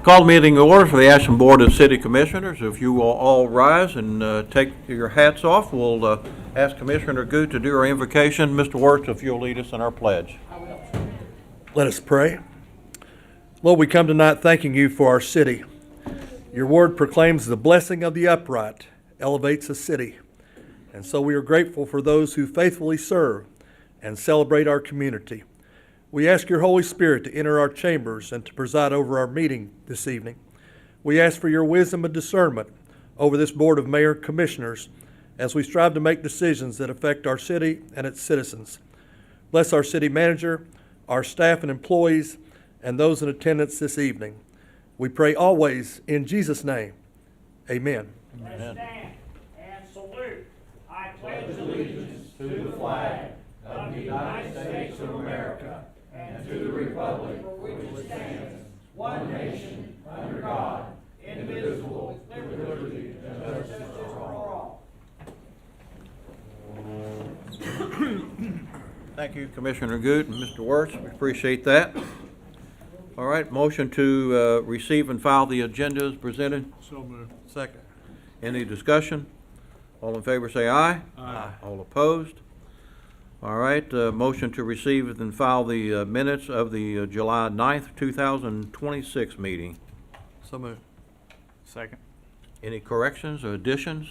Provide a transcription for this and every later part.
Call the meeting to order for the Ashland Board of City Commissioners. If you will all rise and take your hats off, we'll ask Commissioner Goot to do our invocation. Mr. Wirtz, if you'll lead us in our pledge. Let us pray. Lord, we come tonight thanking you for our city. Your word proclaims the blessing of the upright elevates a city. And so we are grateful for those who faithfully serve and celebrate our community. We ask your Holy Spirit to enter our chambers and to preside over our meeting this evening. We ask for your wisdom and discernment over this Board of Mayor and Commissioners as we strive to make decisions that affect our city and its citizens. Bless our city manager, our staff and employees, and those in attendance this evening. We pray always in Jesus' name. Amen. Let's stand and salute. I pledge allegiance to the flag of the United States of America and to the republic for which it stands, one nation, under God, indivisible, with liberty and justice for all. Thank you, Commissioner Goot and Mr. Wirtz. We appreciate that. All right, motion to receive and file the agenda is presented. So moved. Second. Any discussion? All in favor say aye. Aye. All opposed? All right, motion to receive and file the minutes of the July 9th, 2026 meeting. So moved. Second. Any corrections or additions?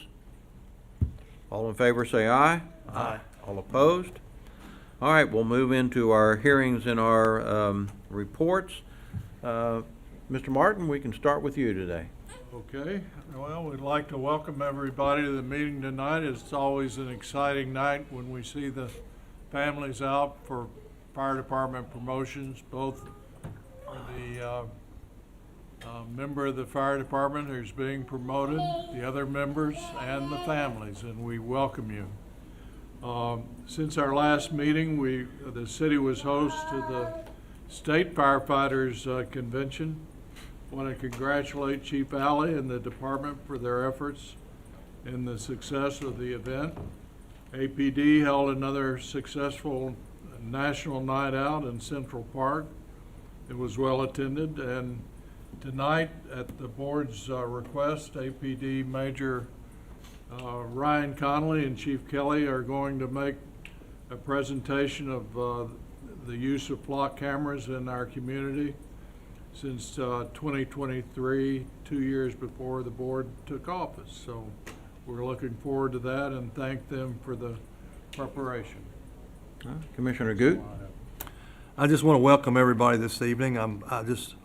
All in favor say aye. Aye. All opposed? All right, we'll move into our hearings and our reports. Mr. Martin, we can start with you today. Okay, well, we'd like to welcome everybody to the meeting tonight. It's always an exciting night when we see the families out for fire department promotions, both for the member of the fire department who's being promoted, the other members, and the families, and we welcome you. Since our last meeting, the city was host to the State Firefighters Convention. I want to congratulate Chief Alley and the department for their efforts in the success of the event. APD held another successful national night out in Central Park. It was well attended, and tonight at the board's request, APD Major Ryan Connolly and Chief Kelly are going to make a presentation of the use of flock cameras in our community since 2023, 2 years before the board took office. So we're looking forward to that and thank them for the preparation. Commissioner Goot? I just want to welcome everybody this evening.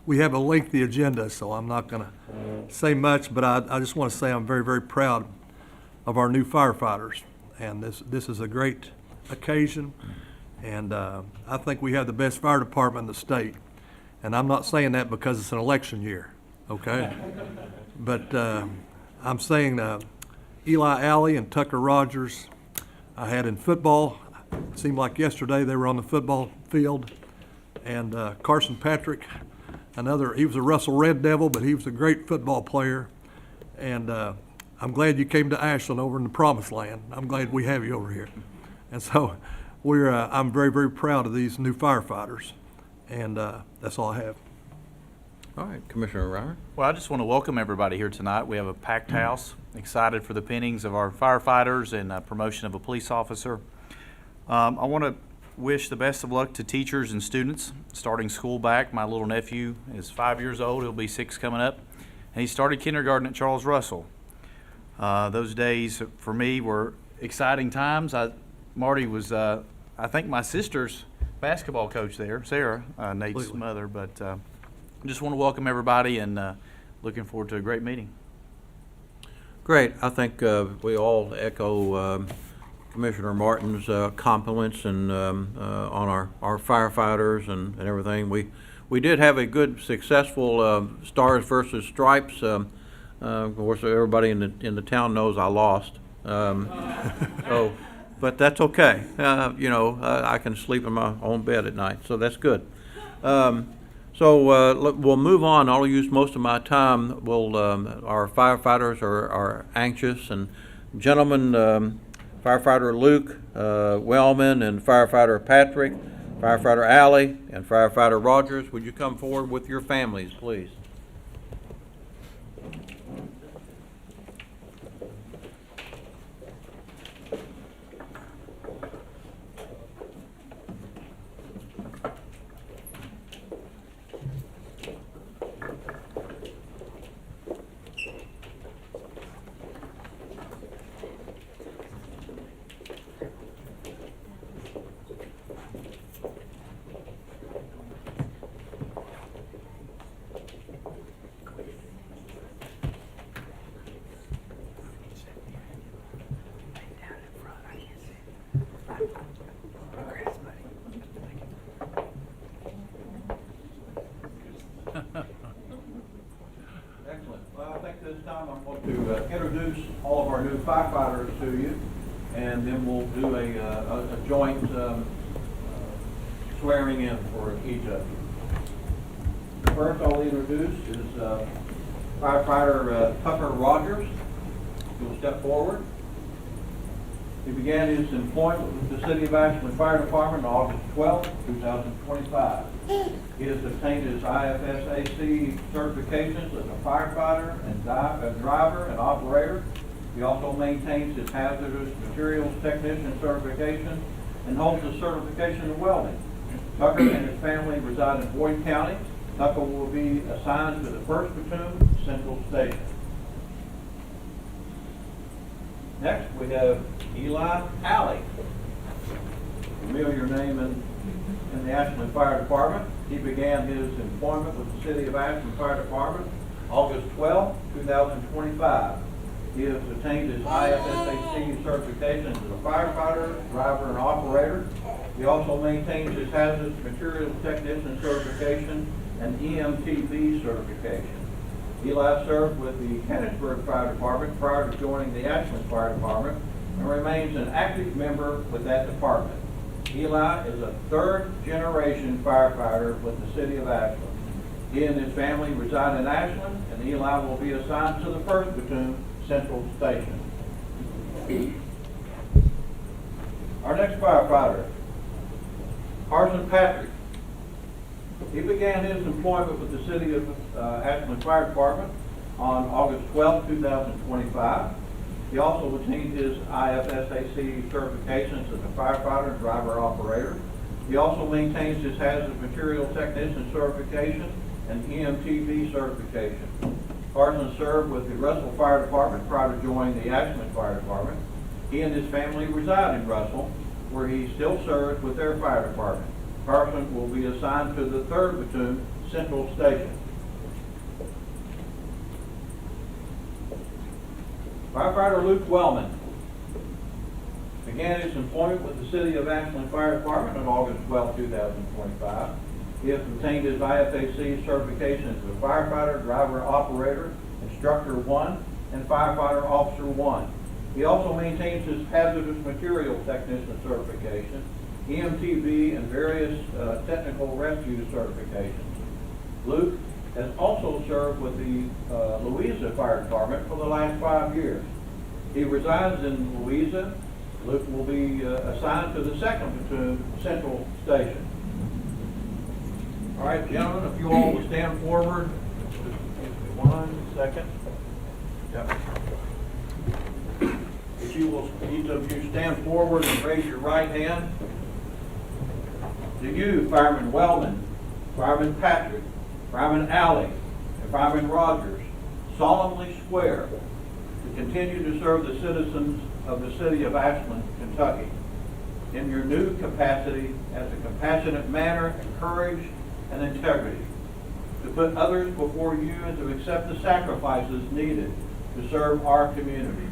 We have a lengthy agenda, so I'm not going to say much, but I just want to say I'm very, very proud of our new firefighters. And this is a great occasion, and I think we have the best fire department in the state. And I'm not saying that because it's an election year, okay? But I'm saying Eli Alley and Tucker Rogers, I had in football. It seemed like yesterday they were on the football field. And Carson Patrick, he was a Russell Red Devil, but he was a great football player. And I'm glad you came to Ashland over in the Promised Land. I'm glad we have you over here. And so I'm very, very proud of these new firefighters. And that's all I have. All right, Commissioner Reimer. Well, I just want to welcome everybody here tonight. We have a packed house, excited for the pinnings of our firefighters and promotion of a police officer. I want to wish the best of luck to teachers and students starting school back. My little nephew is 5 years old. He'll be 6 coming up. And he started kindergarten at Charles Russell. Those days for me were exciting times. Marty was, I think, my sister's basketball coach there, Sarah, Nate's Absolutely. mother. But just want to welcome everybody and looking forward to a great meeting. Great. I think we all echo Commissioner Martin's compliments and on our firefighters and everything. We did have a good, successful Stars versus Stripes. Of course, everybody in the town knows I lost. But that's okay. I can sleep in my own bed at night, so that's good. We'll move on. I'll use most of my time. Our firefighters are anxious, and gentlemen, Firefighter Luke Wellman and Firefighter Patrick, Firefighter Alley, and Firefighter Rogers, would you come forward with your families, please? firefighters to you, and then we'll do a joint swearing in for each of you. First, I'll introduce is firefighter Tucker Rogers. He'll step forward. He began his employment with the City of Ashland Fire Department on August 12, 2025. He has obtained his IFSAC certifications as a firefighter and a driver and operator. He also maintains his hazardous materials technician certification and holds a certification in welding. Tucker and his family reside in Boyd County. Tucker will be assigned to the 1st Platoon Central Station. Next, we have Eli Alley, familiar name in the Ashland Fire Department. He began his employment with the City of Ashland Fire Department August 12, 2025. He has attained his IFSAC certification as a firefighter, driver, and operator. He also maintains his hazardous materials technician certification and EMTB certification. Eli served with the Kennisburg Fire Department prior to joining the Ashland Fire Department and remains an active member with that department. Eli is a third-generation firefighter with the City of Ashland. He and his family reside in Ashland, and Eli will be assigned to the 1st Platoon Central Station. Our next firefighter, Carson Patrick. He began his employment with the City of Ashland Fire Department on August 12, 2025. He also attained his IFSAC certifications as a firefighter and driver operator. He also maintains his hazardous material technician certification and EMTB certification. Carson served with the Russell Fire Department prior to joining the Ashland Fire Department. He and his family reside in Russell, where he still serves with their fire department. Carson will be assigned to the 3rd Platoon Central Station. Firefighter Luke Wellman began his employment with the City of Ashland Fire Department on August 12, 2025. He has obtained his IFAC certification as a firefighter, driver, operator, instructor 1, and firefighter officer 1. He also maintains his hazardous material technician certification, EMTB, and various technical rescue certifications. Luke has also served with the Louisa Fire Department for the last 5 years. He resides in Louisa. Luke will be assigned to the 2nd Platoon Central Station. All right, gentlemen, if you all will stand forward. Just 1 second. Yep. If you will, each of you stand forward and raise your right hand. Do you, Fireman Wellman, Fireman Patrick, Fireman Alley, and Fireman Rogers solemnly swear to continue to serve the citizens of the City of Ashland, Kentucky, in your new capacity as a compassionate manner and courage and integrity, to put others before you and to accept the sacrifices needed to serve our community?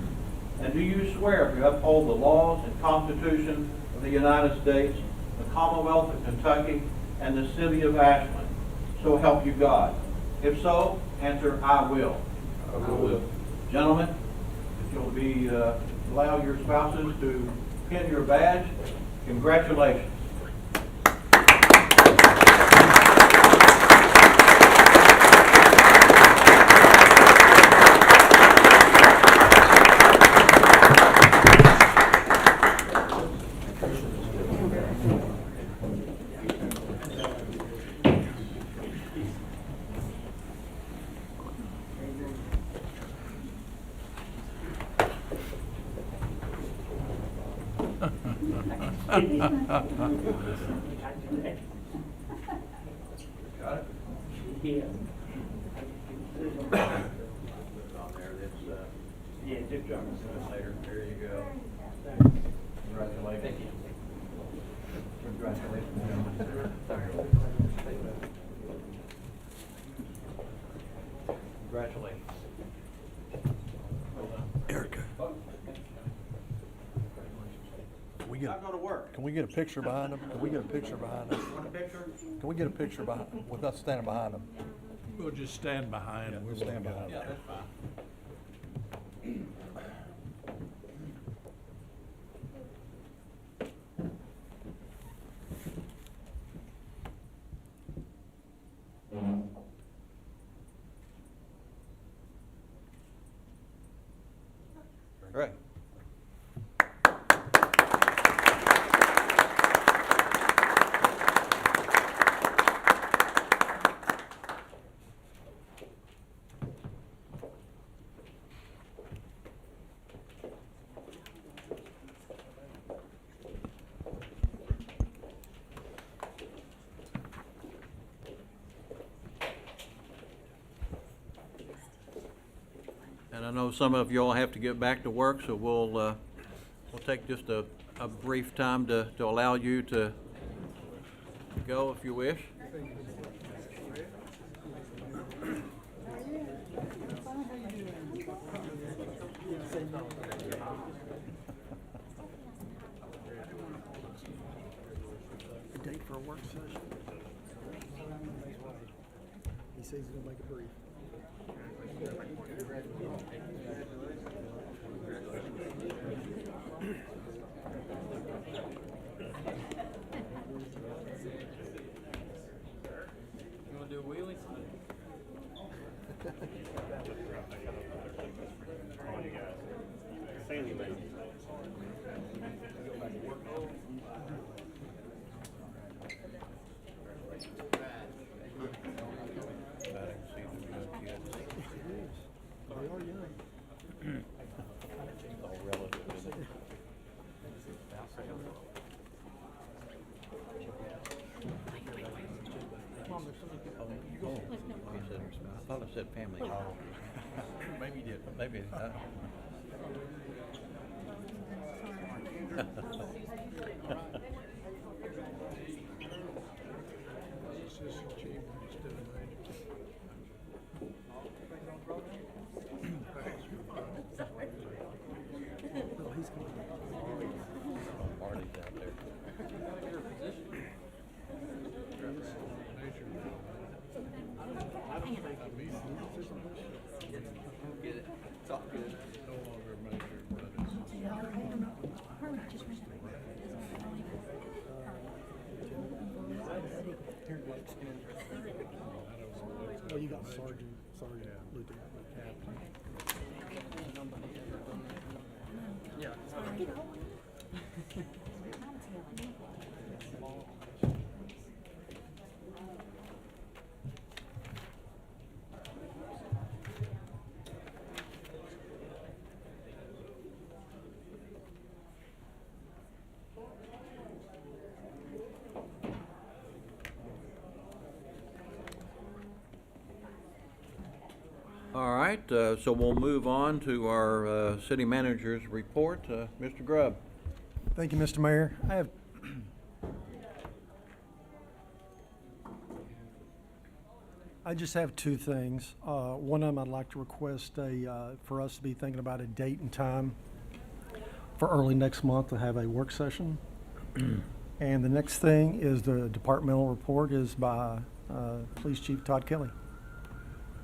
And do you swear to uphold the laws and Constitution of the United States, the Commonwealth of Kentucky, and the City of Ashland? So help you God. If so, answer, I will. I will. Gentlemen, if you'll be allow your spouses to pin your badge, congratulations. Got it? Yeah. On there, that's, Yeah, good job. later. There you go. Congratulations. Thank you. Congratulations, gentlemen. Congratulations. Erica, Not gonna work. can we get a picture behind them? Can we get a picture behind them? Want a picture? Can we get a picture behind, without standing behind them? We'll just stand behind. We'll stand behind Yeah, them. that's fine. All right. And I know some of you all have to get back to work, so we'll take just a brief time to allow you to go if you wish. A date for a work session. He says he's gonna make it brief. You wanna do a wheelie? They are young. I thought I said family. Maybe you did, maybe. Assistant Chief instead of Major. No, he's coming. Marty's out there. Get it. It's all good. No longer Major, but it's. Oh, you got sergeant, lieutenant. Yeah. All right, so we'll move on to our city manager's report. Mr. Grubb. Thank you, Mr. Mayor. I just have two things. One of them, I'd like to request for us to be thinking about a date and time for early next month to have a work session. And the next thing is the departmental report is by Police Chief Todd Kelly.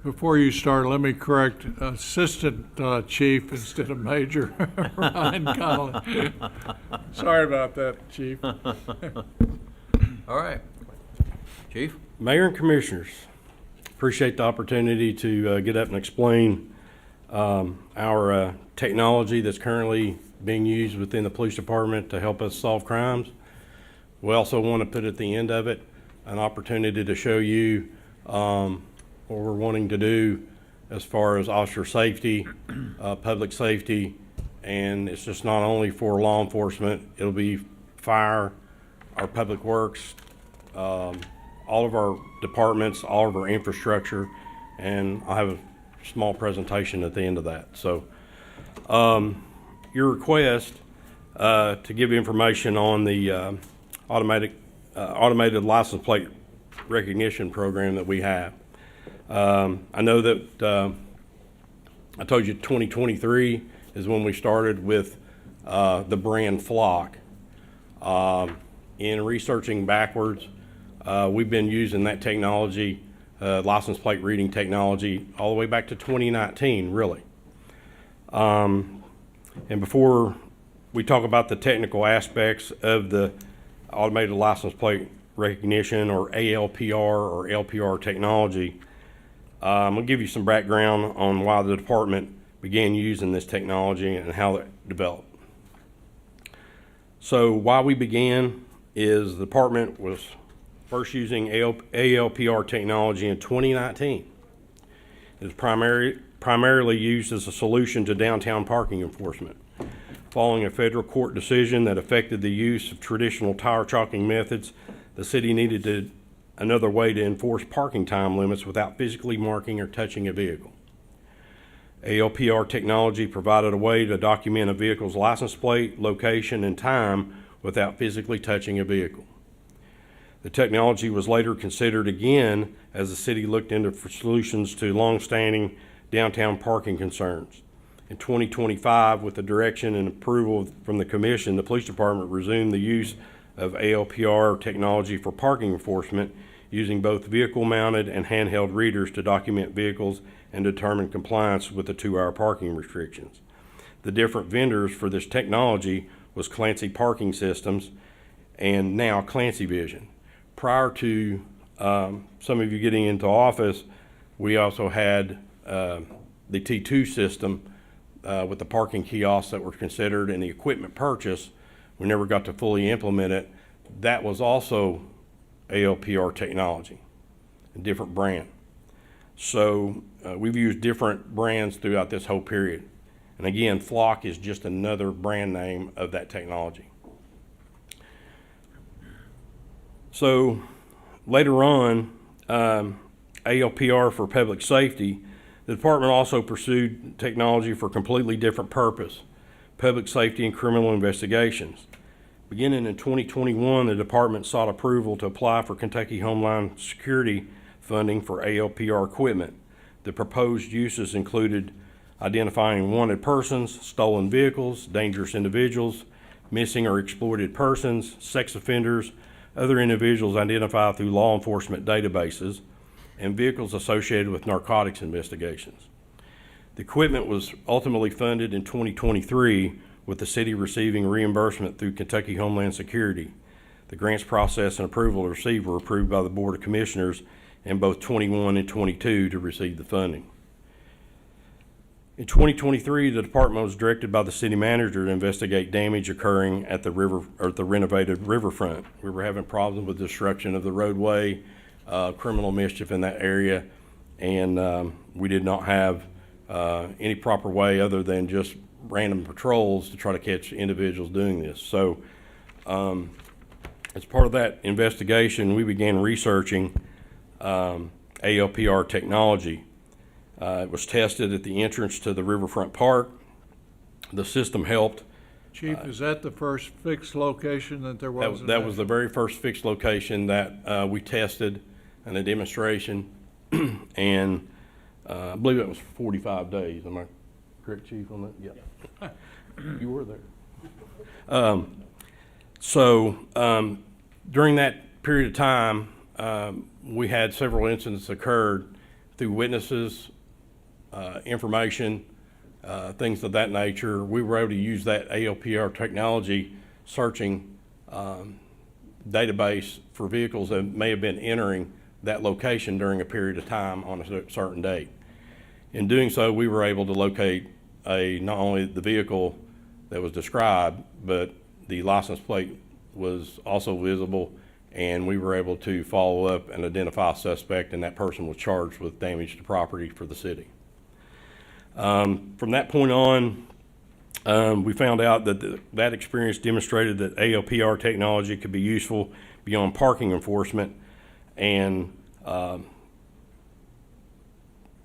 Before you start, let me correct Assistant Chief instead of Major, Ryan Connolly. Sorry about that, Chief. All right. Chief? Mayor and Commissioners, appreciate the opportunity to get up and explain our technology that's currently being used within the police department to help us solve crimes. We also want to put at the end of it an opportunity to show you what we're wanting to do as far as officer safety, public safety, and it's just not only for law enforcement, it'll be fire, our public works, all of our departments, all of our infrastructure, and I'll have a small presentation at the end of that. So your request to give information on the automated license plate recognition program that we have. I know that I told you 2023 is when we started with the brand Flock. In researching backwards, we've been using that technology, license plate reading technology, all the way back to 2019, really. And before we talk about the technical aspects of the automated license plate recognition, or ALPR or LPR technology, I'm going to give you some background on why the department began using this technology and how it developed. So why we began is the department was first using ALPR technology in 2019. It is primarily used as a solution to downtown parking enforcement. Following a federal court decision that affected the use of traditional tire chalking methods, the city needed another way to enforce parking time limits without physically marking or touching a vehicle. ALPR technology provided a way to document a vehicle's license plate, location, and time without physically touching a vehicle. The technology was later considered again as the city looked into solutions to long-standing downtown parking concerns. In 2025, with the direction and approval from the commission, the police department resumed the use of ALPR technology for parking enforcement, using both vehicle-mounted and handheld readers to document vehicles and determine compliance with the 2-hour parking restrictions. The different vendors for this technology was Clancy Parking Systems and now Clancy Vision. Prior to some of you getting into office, we also had the T2 system with the parking kiosks that were considered, and the equipment purchase. We never got to fully implement it. That was also ALPR technology, a different brand. So we've used different brands throughout this whole period. And again, Flock is just another brand name of that technology. So later on, ALPR for public safety, the department also pursued technology for a completely different purpose: public safety and criminal investigations. Beginning in 2021, the department sought approval to apply for Kentucky Homeland Security funding for ALPR equipment. The proposed uses included identifying wanted persons, stolen vehicles, dangerous individuals, missing or exploited persons, sex offenders, other individuals identified through law enforcement databases, and vehicles associated with narcotics investigations. The equipment was ultimately funded in 2023, with the city receiving reimbursement through Kentucky Homeland Security. The grants process and approval received were approved by the Board of Commissioners in both 21 and 22 to receive the funding. In 2023, the department was directed by the city manager to investigate damage occurring at the renovated riverfront. We were having problems with destruction of the roadway, criminal mischief in that area, and we did not have any proper way other than just random patrols to try to catch individuals doing this. So as part of that investigation, we began researching ALPR technology. It was tested at the entrance to the Riverfront Park. The system helped. Chief, is that the first fixed location that there was? That was the very first fixed location that we tested in a demonstration, and I believe it was 45 days. Am I correct, Chief, on that? Yeah. You were there. During that period of time, we had several incidents occurred through witnesses, information, things of that nature. We were able to use that ALPR technology searching database for vehicles that may have been entering that location during a period of time on a certain date. In doing so, we were able to locate not only the vehicle that was described, but the license plate was also visible, and we were able to follow up and identify a suspect, and that person was charged with damage to property for the city. From that point on, we found out that that experience demonstrated that ALPR technology could be useful beyond parking enforcement, and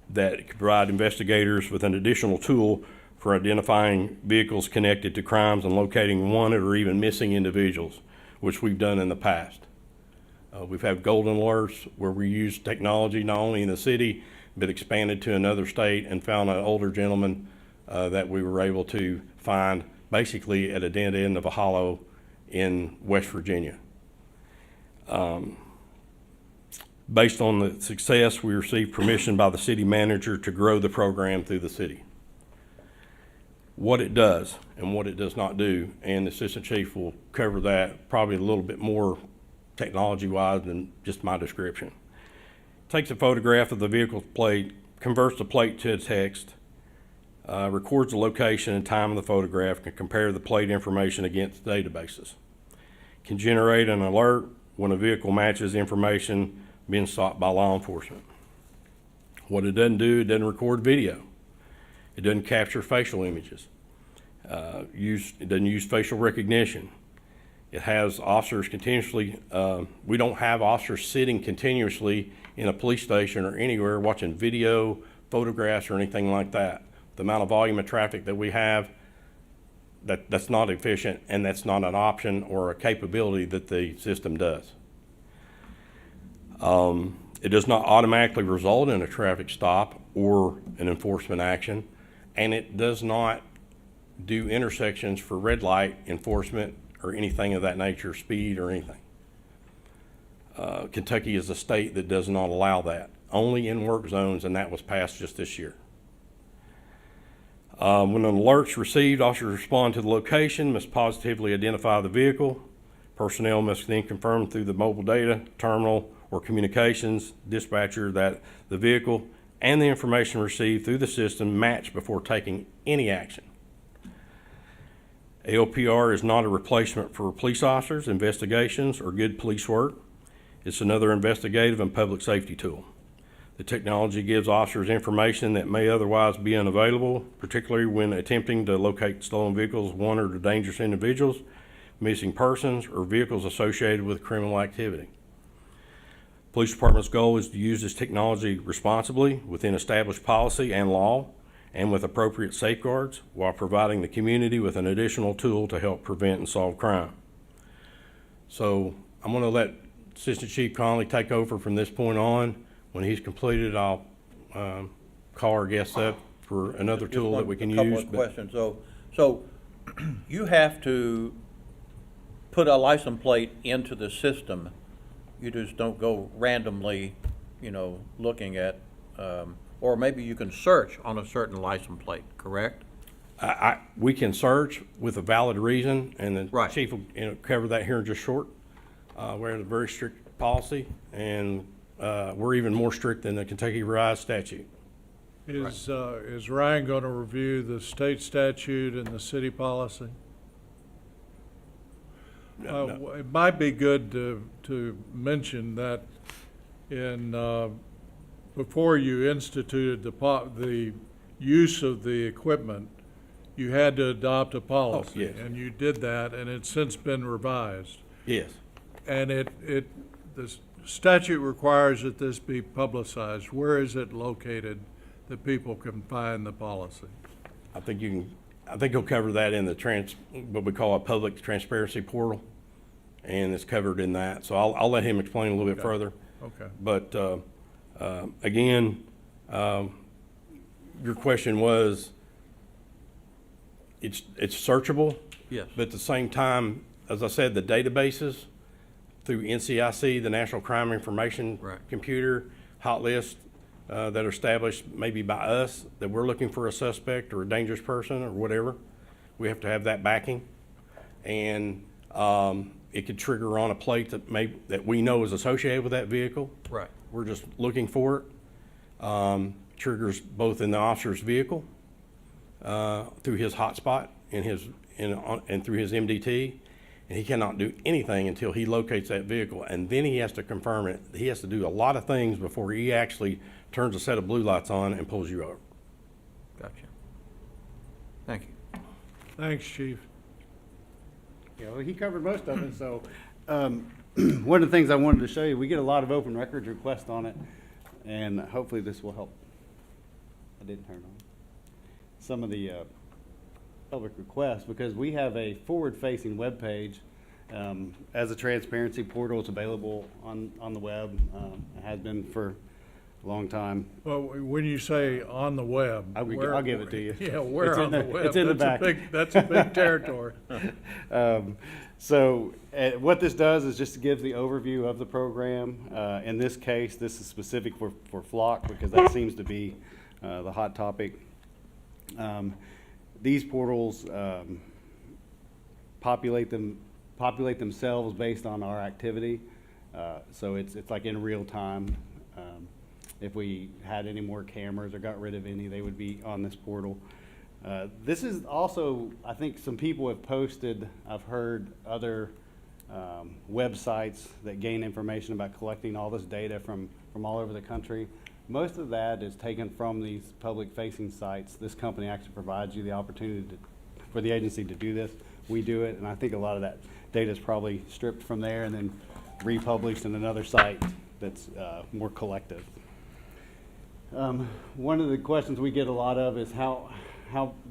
that it could provide investigators with an additional tool for identifying vehicles connected to crimes and locating wanted or even missing individuals, which we've done in the past. We've had golden alerts where we used technology not only in the city, but expanded to another state and found an older gentleman that we were able to find basically at a dead end of a hollow in West Virginia. Based on the success, we received permission by the city manager to grow the program through the city. What it does and what it does not do, and the assistant chief will cover that probably a little bit more technology-wise than just my description. Takes a photograph of the vehicle's plate, converts the plate to a text, records the location and time of the photograph, can compare the plate information against databases, can generate an alert when a vehicle matches information being sought by law enforcement. What it doesn't do, it doesn't record video. It doesn't capture facial images. It doesn't use facial recognition. It has officers continuously, we don't have officers sitting continuously in a police station or anywhere watching video, photographs, or anything like that. The amount of volume of traffic that we have, that's not efficient, and that's not an option or a capability that the system does. It does not automatically result in a traffic stop or an enforcement action, and it does not do intersections for red light enforcement or anything of that nature, speed or anything. Kentucky is a state that does not allow that, only in work zones, and that was passed just this year. When an alert's received, officers respond to the location, must positively identify the vehicle. Personnel must then confirm through the mobile data terminal or communications dispatcher that the vehicle and the information received through the system match before taking any action. AOPR is not a replacement for police officers, investigations, or good police work. It's another investigative and public safety tool. The technology gives officers information that may otherwise be unavailable, particularly when attempting to locate stolen vehicles, wanted or dangerous individuals, missing persons, or vehicles associated with criminal activity. Police Department's goal is to use this technology responsibly within established policy and law and with appropriate safeguards while providing the community with an additional tool to help prevent and solve crime. So I'm going to let Assistant Chief Conley take over from this point on. When he's completed, I'll call our guests up for another tool that we can use. A couple of questions. So you have to put a license plate into the system. You just don't go randomly, looking at, or maybe you can search on a certain license plate, correct? We can search with a valid reason, and the Right. chief will cover that here in just short. We have a very strict policy, and we're even more strict than the Kentucky Revised Statute. Is Ryan gonna review the state statute and the city policy? No. It might be good to mention that before you instituted the use of the equipment, you had to adopt a policy. yes. And you did that, and it's since been revised. Yes. And the statute requires that this be publicized. Where is it located that people can find the policy? I think you'll cover that in the what we call a public transparency portal, and it's covered in that. So I'll let him explain a little bit further. Okay. But again, your question was, it's searchable. Yes. But at the same time, as I said, the databases through NCIC, the National Crime Information Right. Computer, hot list that are established maybe by us, that we're looking for a suspect or a dangerous person or whatever. We have to have that backing. And it could trigger on a plate that we know is associated with that vehicle. Right. We're just looking for it. Triggers both in the officer's vehicle, through his hotspot and through his MDT. And he cannot do anything until he locates that vehicle, and then he has to confirm it. He has to do a lot of things before he actually turns a set of blue lights on and pulls you over. Gotcha. Thank you. Thanks, Chief. Yeah, well, he covered most of it, so, one of the things I wanted to show you, we get a lot of open records requests on it, and hopefully this will help. I didn't turn on some of the, public requests, because we have a forward-facing web page, as a transparency portal. It's available on the web, it has been for a long time. Well, when you say on the web. I'll give it to you. Yeah, where It's on the web? it's in the That's back. That's a big territory. So what this does is just gives the overview of the program. In this case, this is specific for Flock, because that seems to be the hot topic. These portals populate themselves based on our activity. So it's like in real time. If we had any more cameras or got rid of any, they would be on this portal. This is also, I think some people have posted, I've heard other websites that gain information about collecting all this data from all over the country. Most of that is taken from these public-facing sites. This company actually provides you the opportunity for the agency to do this. We do it, and I think a lot of that data is probably stripped from there and then republished in another site that's more collective. One of the questions we get a lot of is how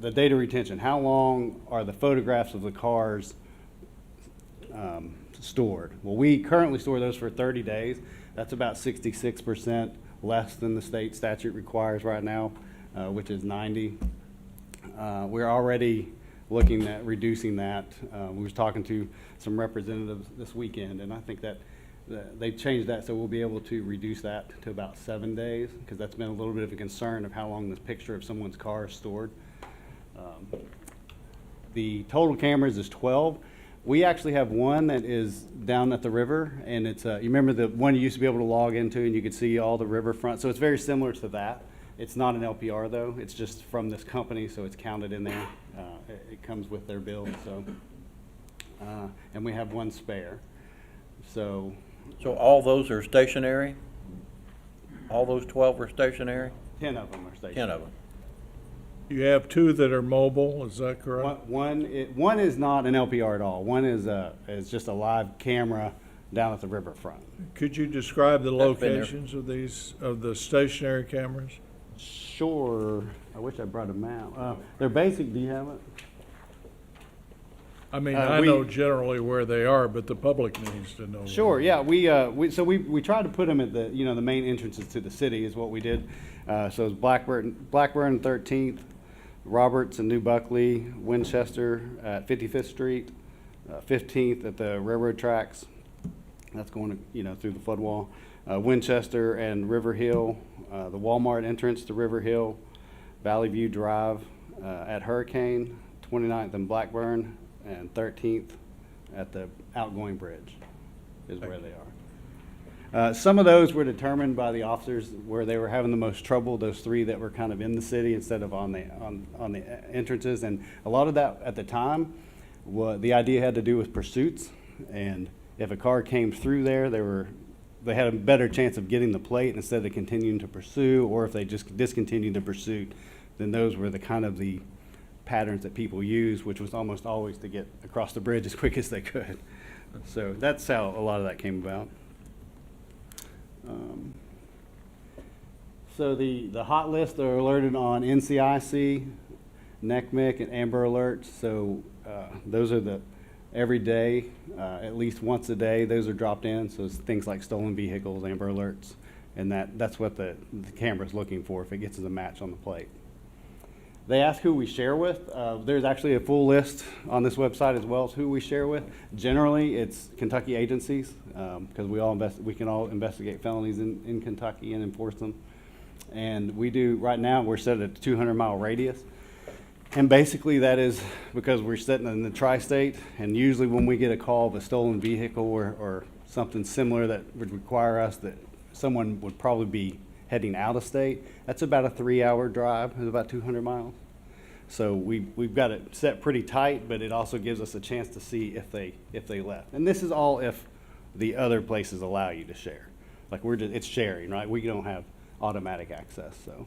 the data retention, how long are the photographs of the cars stored? Well, we currently store those for 30 days. That's about 66% less than the state statute requires right now, which is 90. We're already looking at reducing that. We was talking to some representatives this weekend, and I think that they've changed that, so we'll be able to reduce that to about 7 days, because that's been a little bit of a concern of how long this picture of someone's car is stored. The total cameras is 12. We actually have one that is down at the river, and it's you remember the one you used to be able to log into and you could see all the riverfront, so it's very similar to that. It's not an LPR though, it's just from this company, so it's counted in there. It comes with their bill, so and we have one spare. So all those are stationary? All those 12 are stationary? 10 of them are stationary. 10 of them. You have 2 that are mobile, is that correct? One is not an LPR at all. One is just a live camera down at the riverfront. Could you describe the That's been there. locations of the stationary cameras? Sure. I wish I brought them out. They're basic. Do you have it? I mean, we- I know generally where they are, but the public needs to know. Sure. Yeah. We tried to put them at the the main entrances to the city is what we did. So it's Blackburn 13th, Roberts and New Buckley, Winchester at 55th Street, 15th at the railroad tracks. That's going through the flood wall. Winchester and River Hill, the Walmart entrance to River Hill, Valley View Drive at Hurricane, 29th and Blackburn, and 13th at the outgoing bridge is where they are. Some of those were determined by the officers where they were having the most trouble, those 3 that were kind of in the city instead of on the entrances. And a lot of that at the time, the idea had to do with pursuits. And if a car came through there, they had a better chance of getting the plate instead of continuing to pursue, or if they just discontinued the pursuit, then those were the kind of the patterns that people use, which was almost always to get across the bridge as quick as they could. So that's how a lot of that came about. So the hot list are alerted on NCIC, NCMEC, and Amber Alerts. So those are the every day, at least once a day, those are dropped in. So it's things like stolen vehicles, Amber Alerts, and that's what the camera's looking for if it gets as a match on the plate. They ask who we share with. There's actually a full list on this website as well as who we share with. Generally, it's Kentucky agencies because we can all investigate felonies in Kentucky and enforce them. And we do, right now, we're set at a 200-mile radius. And basically that is because we're sitting in the tri-state, and usually when we get a call of a stolen vehicle or something similar that would require us that someone would probably be heading out of state, that's about a 3-hour drive, it's about 200 miles. So we've got it set pretty tight, but it also gives us a chance to see if they left. And this is all if the other places allow you to share. Like it's sharing, right? We don't have automatic access, so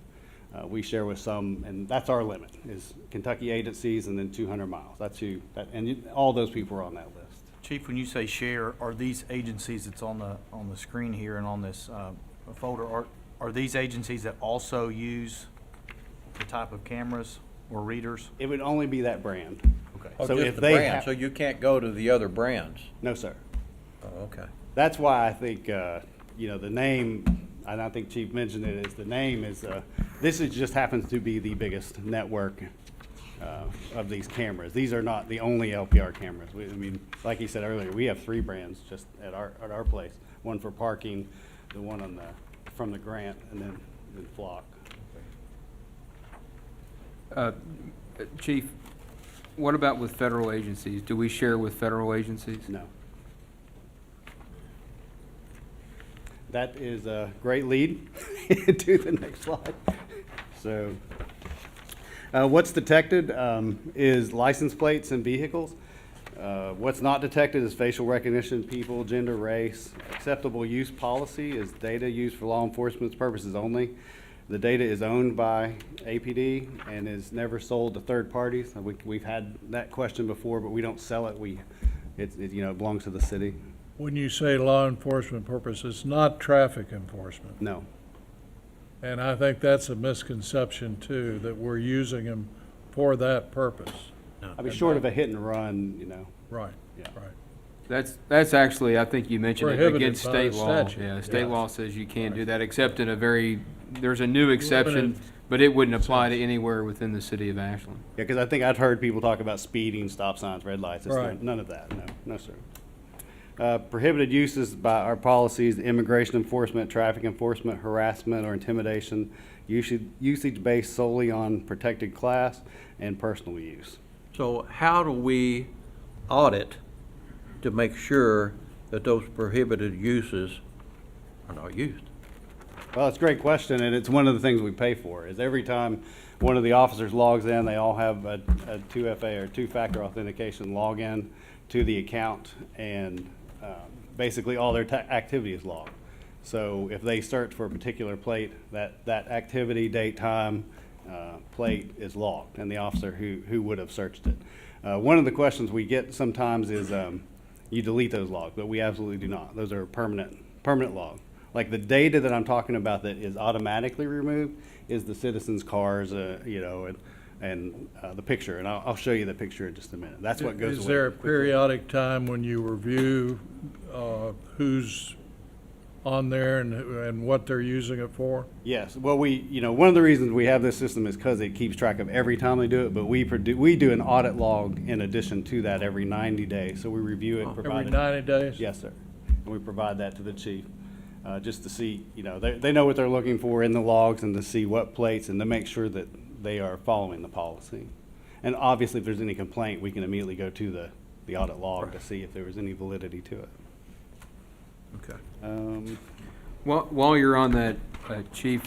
we share with some, and that's our limit, is Kentucky agencies and then 200 miles. All those people are on that list. Chief, when you say share, are these agencies that's on the screen here and on this folder, are these agencies that also use the type of cameras or readers? It would only be that brand. Okay. Oh, So just if the they brand, so you can't go to the other brands? No, sir. Oh, okay. That's why I think, the name, and I think Chief mentioned it, is the name is, just happens to be the biggest network of these cameras. These are not the only LPR cameras. Like he said earlier, we have 3 brands just at our place. One for parking, the one from the grant, and then Flock. Chief, what about with federal agencies? Do we share with federal agencies? No. That is a great lead to the next slide. So What's detected is license plates and vehicles. What's not detected is facial recognition, people, gender, race. Acceptable use policy is data used for law enforcement purposes only. The data is owned by APD and is never sold to third parties. We've had that question before, but we don't sell it. It belongs to the city. When you say law enforcement purposes, not traffic enforcement. No. And I think that's a misconception too, that we're using them for that purpose. I mean, short of a hit and run, Right, Yeah. right. That's actually, I think you mentioned it, Prohibited against by state the law. statute. Yeah, state Yeah. law says you can't do that, except in there's a new exception, Limited but it wouldn't apply to anywhere within the city of Ashland. Yeah, because I think I'd heard people talk about speeding, stop signs, red lights. It's Right. none of that. No, sir. Prohibited uses by our policies: immigration enforcement, traffic enforcement, harassment or intimidation, usage based solely on protected class, and personal use. So how do we audit to make sure that those prohibited uses are not used? Well, it's a great question, and it's one of the things we pay for. Is every time one of the officers logs in, they all have a 2FA or two-factor authentication login to the account, and basically all their activity is logged. So if they search for a particular plate, that activity, date, time, plate is logged, and the officer who would have searched it. One of the questions we get sometimes is you delete those logs, but we absolutely do not. Those are permanent log. Like the data that I'm talking about that is automatically removed is the citizens' cars, and the picture. And I'll show you the picture in just a minute. That's what goes away. Is there a quickly. periodic time when you review who's on there and what they're using it for? Yes. Well, one of the reasons we have this system is because it keeps track of every time they do it, but we do an audit log in addition to that every 90 days. So we review it, provide Every it. 90 days? Yes, sir. And we provide that to the chief, just to see, they know what they're looking for in the logs and to see what plates and to make sure that they are following the policy. And obviously, if there's any complaint, we can immediately go to the audit log to see if there was any validity to it. Okay. While you're on that, Chief,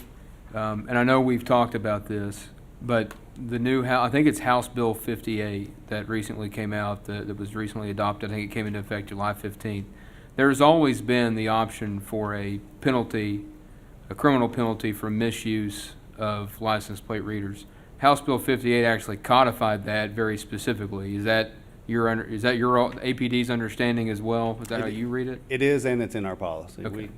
and I know we've talked about this, but the new I think it's House Bill 58 that recently came out, that was recently adopted. I think it came into effect July 15th. There's always been the option for a criminal penalty for misuse of license plate readers. House Bill 58 actually codified that very specifically. Is that your APD's understanding as well? Is that how you read it? It is, and it's in our policy. Okay.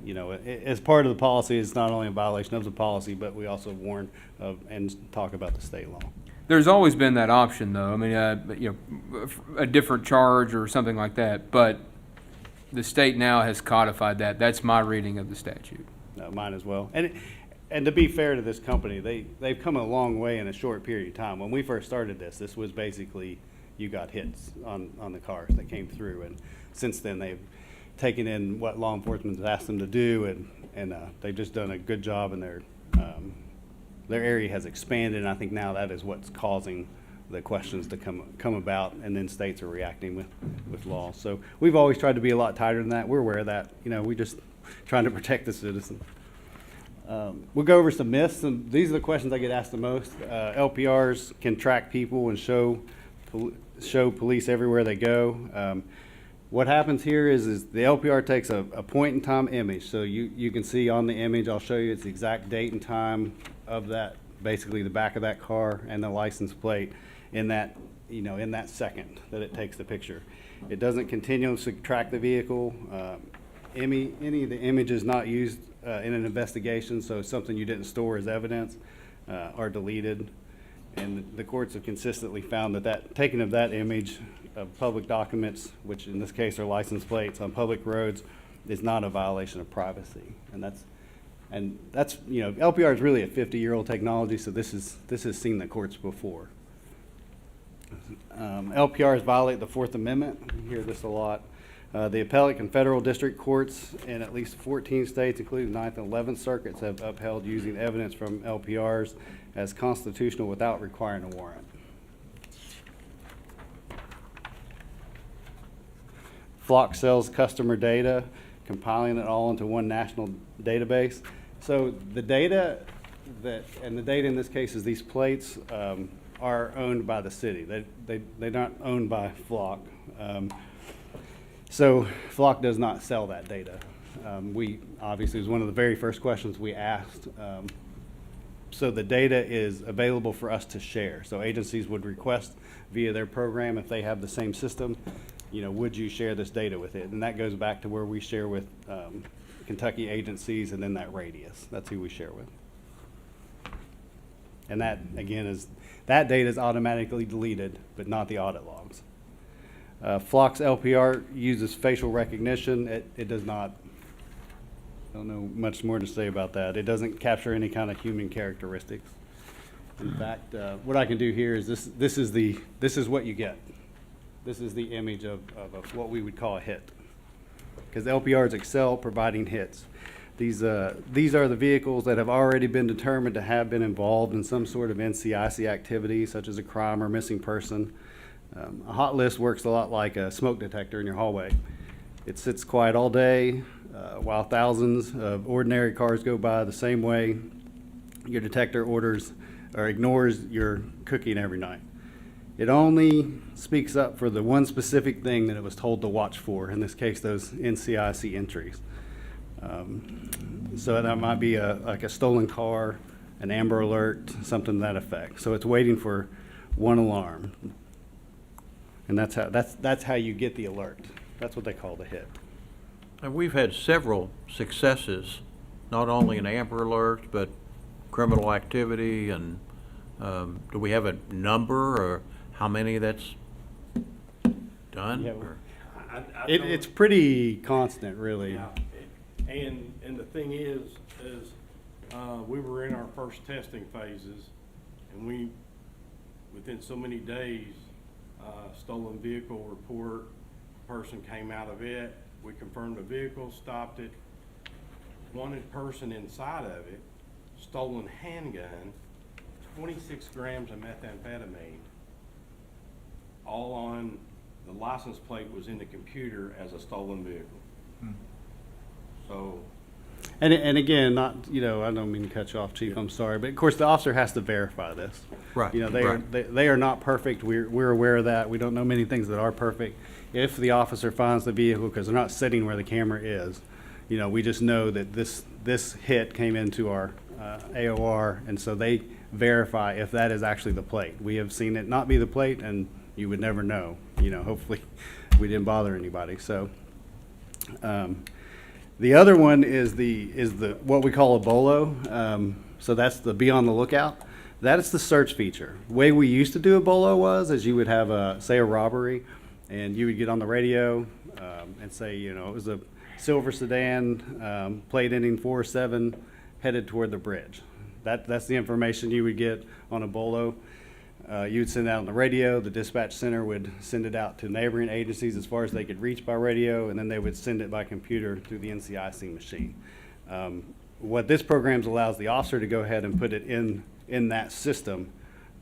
As part of the policy, it's not only a violation of the policy, but we also warn of and talk about the state law. There's always been that option, though. I mean, a different charge or something like that. But the state now has codified that. That's my reading of the statute. Mine as well. And to be fair to this company, they've come a long way in a short period of time. When we first started this was basically you got hits on the cars that came through, and since then they've taken in what law enforcement has asked them to do, and they've just done a good job, and their area has expanded, and I think now that is what's causing the questions to come about, and then states are reacting with law. So we've always tried to be a lot tighter than that. We're aware of that. We just trying to protect the citizen. We'll go over some myths, and these are the questions I get asked the most. LPRs can track people and show police everywhere they go. What happens here is the LPR takes a point-in-time image. So you can see on the image, I'll show you, it's the exact date and time of that, basically the back of that car and the license plate in that second that it takes the picture. It doesn't continuously track the vehicle. Any of the images not used in an investigation, so something you didn't store as evidence, are deleted. And the courts have consistently found that taking of that image of public documents, which in this case are license plates on public roads, is not a violation of privacy. And that's LPR is really a 50-year-old technology, so this has seen the courts before. LPRs violate the Fourth Amendment. You hear this a lot. The appellate and federal district courts in at least 14 states, including the 9th and 11th circuits, have upheld using evidence from LPRs as constitutional without requiring a warrant. Flock sells customer data, compiling it all into one national database. So the data in this case is these plates. are owned by the city. They're not owned by Flock. So Flock does not sell that data. We, obviously, it was one of the very first questions we asked. So the data is available for us to share. So agencies would request via their program, if they have the same system, would you share this data with it? And that goes back to where we share with Kentucky agencies and then that radius. That's who we share with. And that, again, that data is automatically deleted, but not the audit logs. Flock's LPR uses facial recognition. It does not, I don't know much more to say about that. It doesn't capture any kind of human characteristics. In fact, what I can do here is this is what you get. This is the image of what we would call a hit. Because LPRs excel providing hits. These are the vehicles that have already been determined to have been involved in some sort of NCIC activity, such as a crime or missing person. A hot list works a lot like a smoke detector in your hallway. It sits quiet all day while thousands of ordinary cars go by the same way. Your detector orders or ignores your cooking every night. It only speaks up for the one specific thing that it was told to watch for, in this case, those NCIC entries. So that might be like a stolen car, an Amber Alert, something to that effect. So it's waiting for one alarm. And that's how you get the alert. That's what they call the hit. And we've had several successes, not only in Amber Alerts, but criminal activity. And do we have a number or how many that's done? Yeah, or? It's pretty constant, really. Yeah. And the thing is we were in our first testing phases, and we, within so many days, stolen vehicle report, person came out of it, we confirmed the vehicle, stopped it, wanted person inside of it, stolen handgun, 26 grams of methamphetamine, all on the license plate was in the computer as a stolen vehicle. So. And again, not, I don't mean to cut you off, Chief, I'm sorry, but of course the officer has to verify this. Right, They are not perfect. We're aware of that. We don't know many things that are perfect. If the officer finds the vehicle, because they're not sitting where the camera is, we just know that this hit came into our AOR, and so they verify if that is actually the plate. We have seen it not be the plate, and you would never know. Hopefully we didn't bother anybody. So. The other one is the what we call a BOLO. So that's the be on the lookout. That is the search feature. The way we used to do a BOLO was, as you would have say a robbery, and you would get on the radio and say, it was a silver sedan, plate ending 4-7, headed toward the bridge. That's the information you would get on a BOLO. You would send it out on the radio. The dispatch center would send it out to neighboring agencies as far as they could reach by radio, and then they would send it by computer through the NCIC machine. What this program allows the officer to go ahead and put it in that system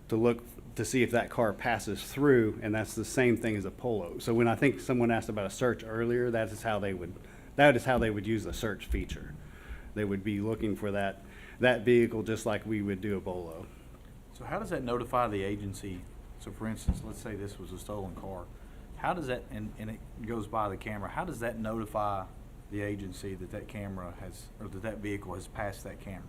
to look to see if that car passes through, and that's the same thing as a polo. So when I think someone asked about a search earlier, that is how they would use the search feature. They would be looking for that vehicle just like we would do a BOLO. So how does that notify the agency? So for instance, let's say this was a stolen car. How does that, and it goes by the camera, how does that notify the agency that camera has, or that vehicle has passed that camera?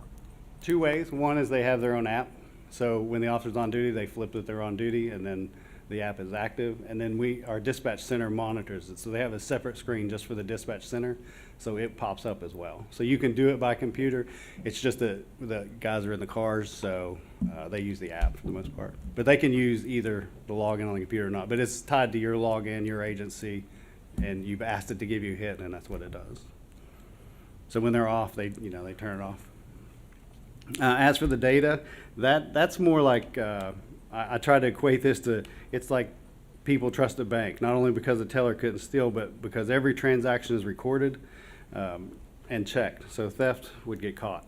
Two ways. One is they have their own app. So when the officer's on duty, they flip that they're on duty, and then the app is active. And then our dispatch center monitors it. So they have a separate screen just for the dispatch center, so it pops up as well. So you can do it by computer. It's just the guys are in the cars, so they use the app for the most part. But they can use either the login on the computer or not. But it's tied to your login, your agency, and you've asked it to give you a hit, and that's what it does. So when they're off, they turn it off. As for the data, that's more like I try to equate this to, it's like people trust a bank, not only because the teller couldn't steal, but because every transaction is recorded and checked, so theft would get caught.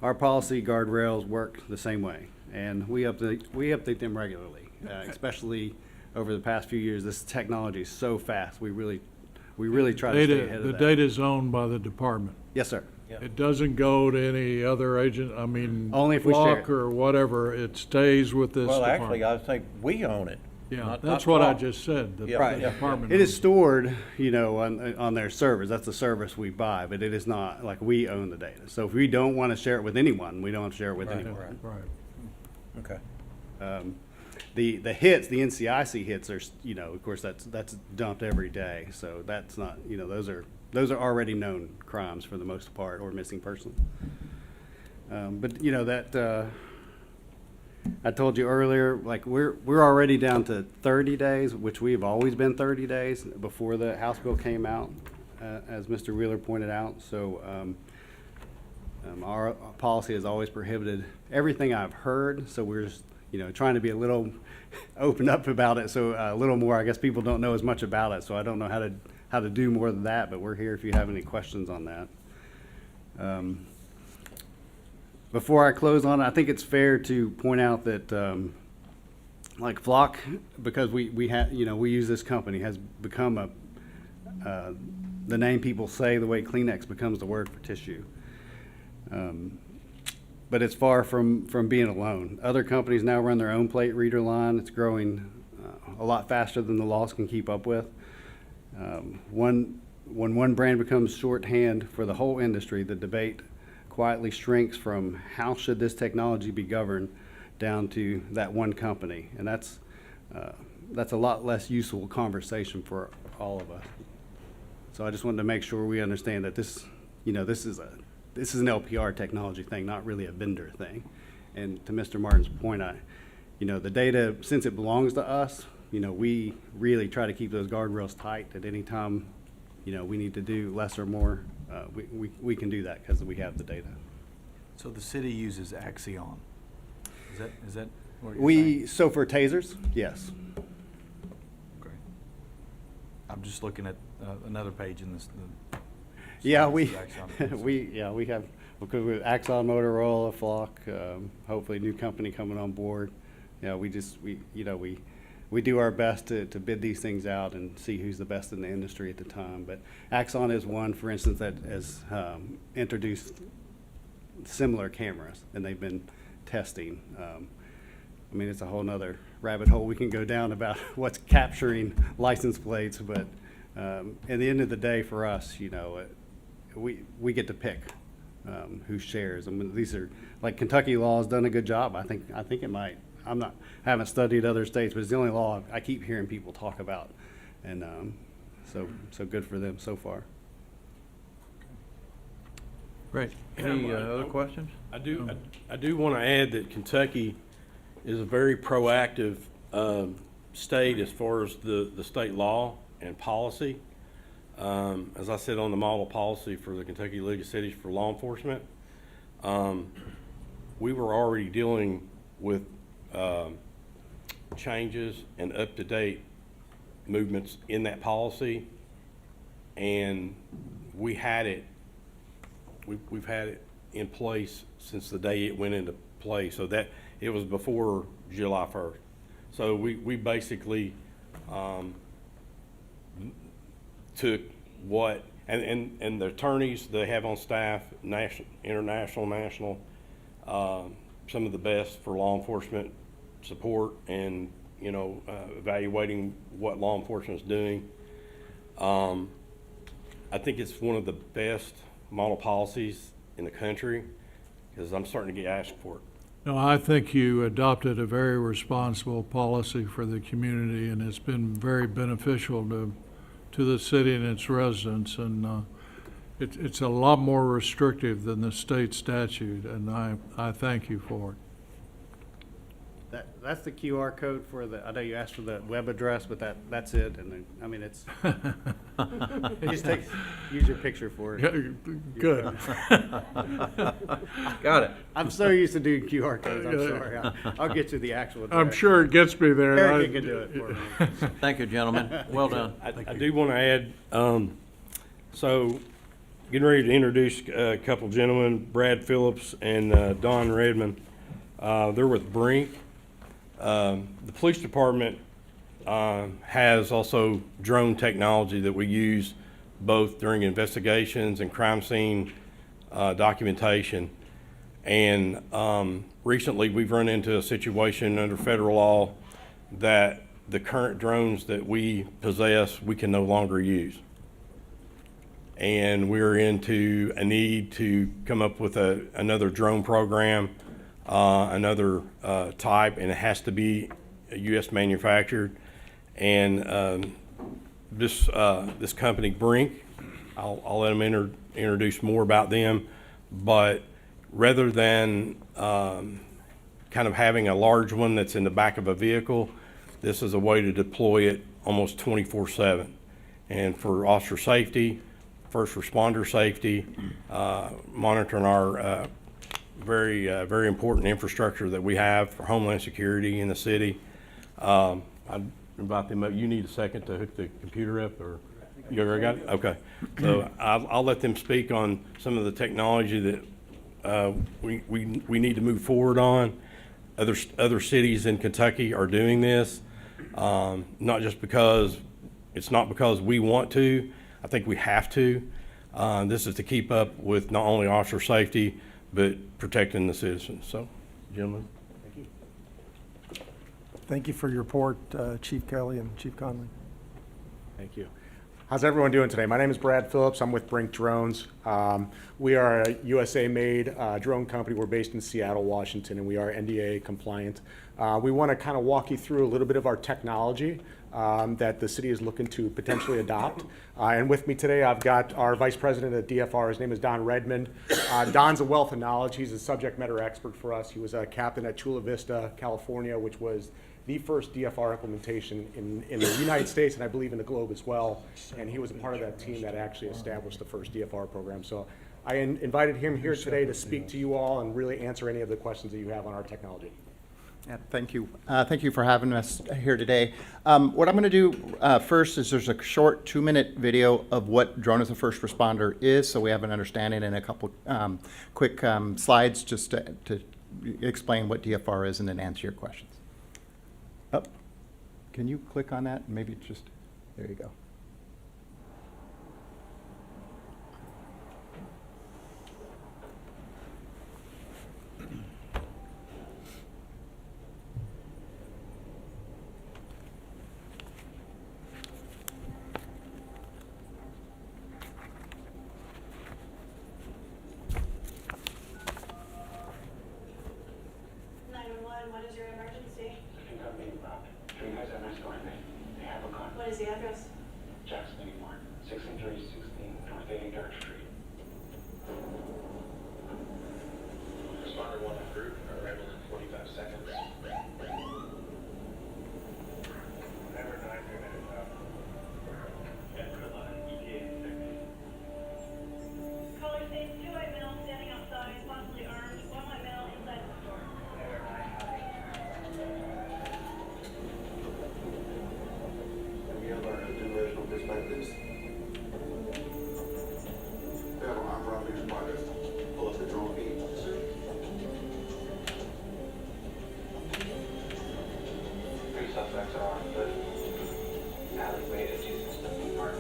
Our policy guardrails work the same way, and we update them regularly, especially over the past few years. This technology is so fast. We really we really try to stay Data, ahead the of that. data is owned by the department. Yes, sir. It doesn't go to any other agent, I mean, Only if we share Flock it. or whatever, it stays with this Well, department. actually, I think we own it. Yeah, not- that's not what I Flock. just said, the Yeah, Right. yeah. department. It is owns stored, you know, on their servers. That's the service we buy, but it is not like we own the data. So if we don't want to share it with anyone, we don't have to share it with Right, anyone. Right. Okay. The hits, the NCIC hits are, you know, of course, that's dumped every day. So that's not, you know, those are already known crimes for the most part, or missing person. But you know that I told you earlier, like we're already down to 30 days, which we've always been 30 days before the House bill came out, as Mr. Wheeler pointed out. So our policy has always prohibited everything I've heard. So we're just, you know, trying to be a little open up about it. So a little more, I guess people don't know as much about it. So I don't know how to do more than that, but we're here if you have any questions on that. Before I close on it, I think it's fair to point out that, like Flock, because we have, you know, we use this company, has become the name people say the way Kleenex becomes the word for tissue. But it's far from being alone. Other companies now run their own plate reader line. It's growing a lot faster than the laws can keep up with. When one brand becomes shorthand for the whole industry, the debate quietly shrinks from how should this technology be governed down to that one company. And that's a lot less useful conversation for all of us. So I just wanted to make sure we understand that this, you know, this is an LPR technology thing, not really a vendor thing. And to Mr. Martin's point, you know, the data, since it belongs to us, you know, we really try to keep those guardrails tight. At any time, you know, we need to do less or more, we can do that because we have the data. So the city uses Axion. Is that what you're saying? So for tasers, yes. Okay. I'm just looking at another page in this. Yeah, Axion. we have, because with Axon, Motorola, Flock, hopefully a new company coming on board. Yeah, we do our best to bid these things out and see who's the best in the industry at the time. But Axon is one, for instance, that has introduced similar cameras, and they've been testing. I mean, it's a whole nother rabbit hole we can go down about what's capturing license plates. But at the end of the day, for us, you know, we get to pick who shares. I mean, these are, like, Kentucky law has done a good job. I think it might. I haven't studied other states, but it's the only law I keep hearing people talk about, and so good for them so far. Great. Any other questions? I do want to add that Kentucky is a very proactive state as far as the state law and policy. As I said on the model policy for the Kentucky League of Cities for law enforcement, we were already dealing with changes and up-to-date movements in that policy, and we've had it in place since the day it went into play. So that it was before July 1st. So we basically took what and the attorneys they have on staff, national, international, national, some of the best for law enforcement support and, you know, evaluating what law enforcement is doing. I think it's one of the best model policies in the country because I'm starting to get asked for it. No, I think you adopted a very responsible policy for the community, and it's been very beneficial to the city and its residents. And it's a lot more restrictive than the state statute, and I thank you for it. That's the QR code for I know you asked for the web address, but that's it. And then, I mean, it's just use your picture for it. Good. Got it. I'm so used to doing QR codes. I'm sorry. I'll get you the actual address. I'm sure it gets me there. Eric can do it for me. Thank you, gentlemen. Well done. I do want to add, so getting ready to introduce a couple gentlemen, Brad Phillips and Don Redmond. They're with Brink. The police department has also drone technology that we use both during investigations and crime scene documentation. And recently, we've run into a situation under federal law that the current drones that we possess, we can no longer use. And we're into a need to come up with another drone program, another type, and it has to be U.S. manufactured. And this company, Brink, I'll let them introduce more about them, but rather than kind of having a large one that's in the back of a vehicle, this is a way to deploy it almost 24/7. And for officer safety, first responder safety, monitoring our very important infrastructure that we have for Homeland Security in the city. I'd invite them up. You need a second to hook the computer up, or you already got it? Okay. So I'll let them speak on some of the technology that we need to move forward on. Other cities in Kentucky are doing this, not just because it's not because we want to. I think we have to. This is to keep up with not only officer safety, but protecting the citizens. So, gentlemen. Thank you. Thank you for your report, Chief Kelly and Chief Conley. Thank you. How's everyone doing today? My name is Brad Phillips. I'm with Brink Drones. We are a USA-made drone company. We're based in Seattle, Washington, and we are NDAA compliant. We want to kind of walk you through a little bit of our technology that the city is looking to potentially adopt. And with me today, I've got our Vice President at DFR. His name is Don Redmond. Don's a wealth of knowledge. He's a subject matter expert for us. He was a captain at Chula Vista, California, which was the first DFR implementation in the United States, and I believe in the globe as well. And he was a part of that team that actually established the first DFR program. So I invited him here today to speak to you all and really answer any of the questions that you have on our technology. Yeah, thank you. Thank you for having us here today. What I'm going to do first is there's a short 2-minute video of what Drone as a First Responder is, so we have an understanding, and a couple quick slides just to explain what DFR is and then answer your questions. Oh, can you click on that? Maybe just, there you go. What is the address? Jackson anymore. 6316 North 83rd Street. Responder 1 en route. Arrival in 45 seconds. Never 9 minutes out. Edward line, ETA 6. Caller states 2 white males standing outside, possibly armed, 1 white male inside the store. We have our two version of perspectives. We have an armed robbery responders. Pull up the drone feed. Three suspects are on foot. Alleyway adjacent to the food mart.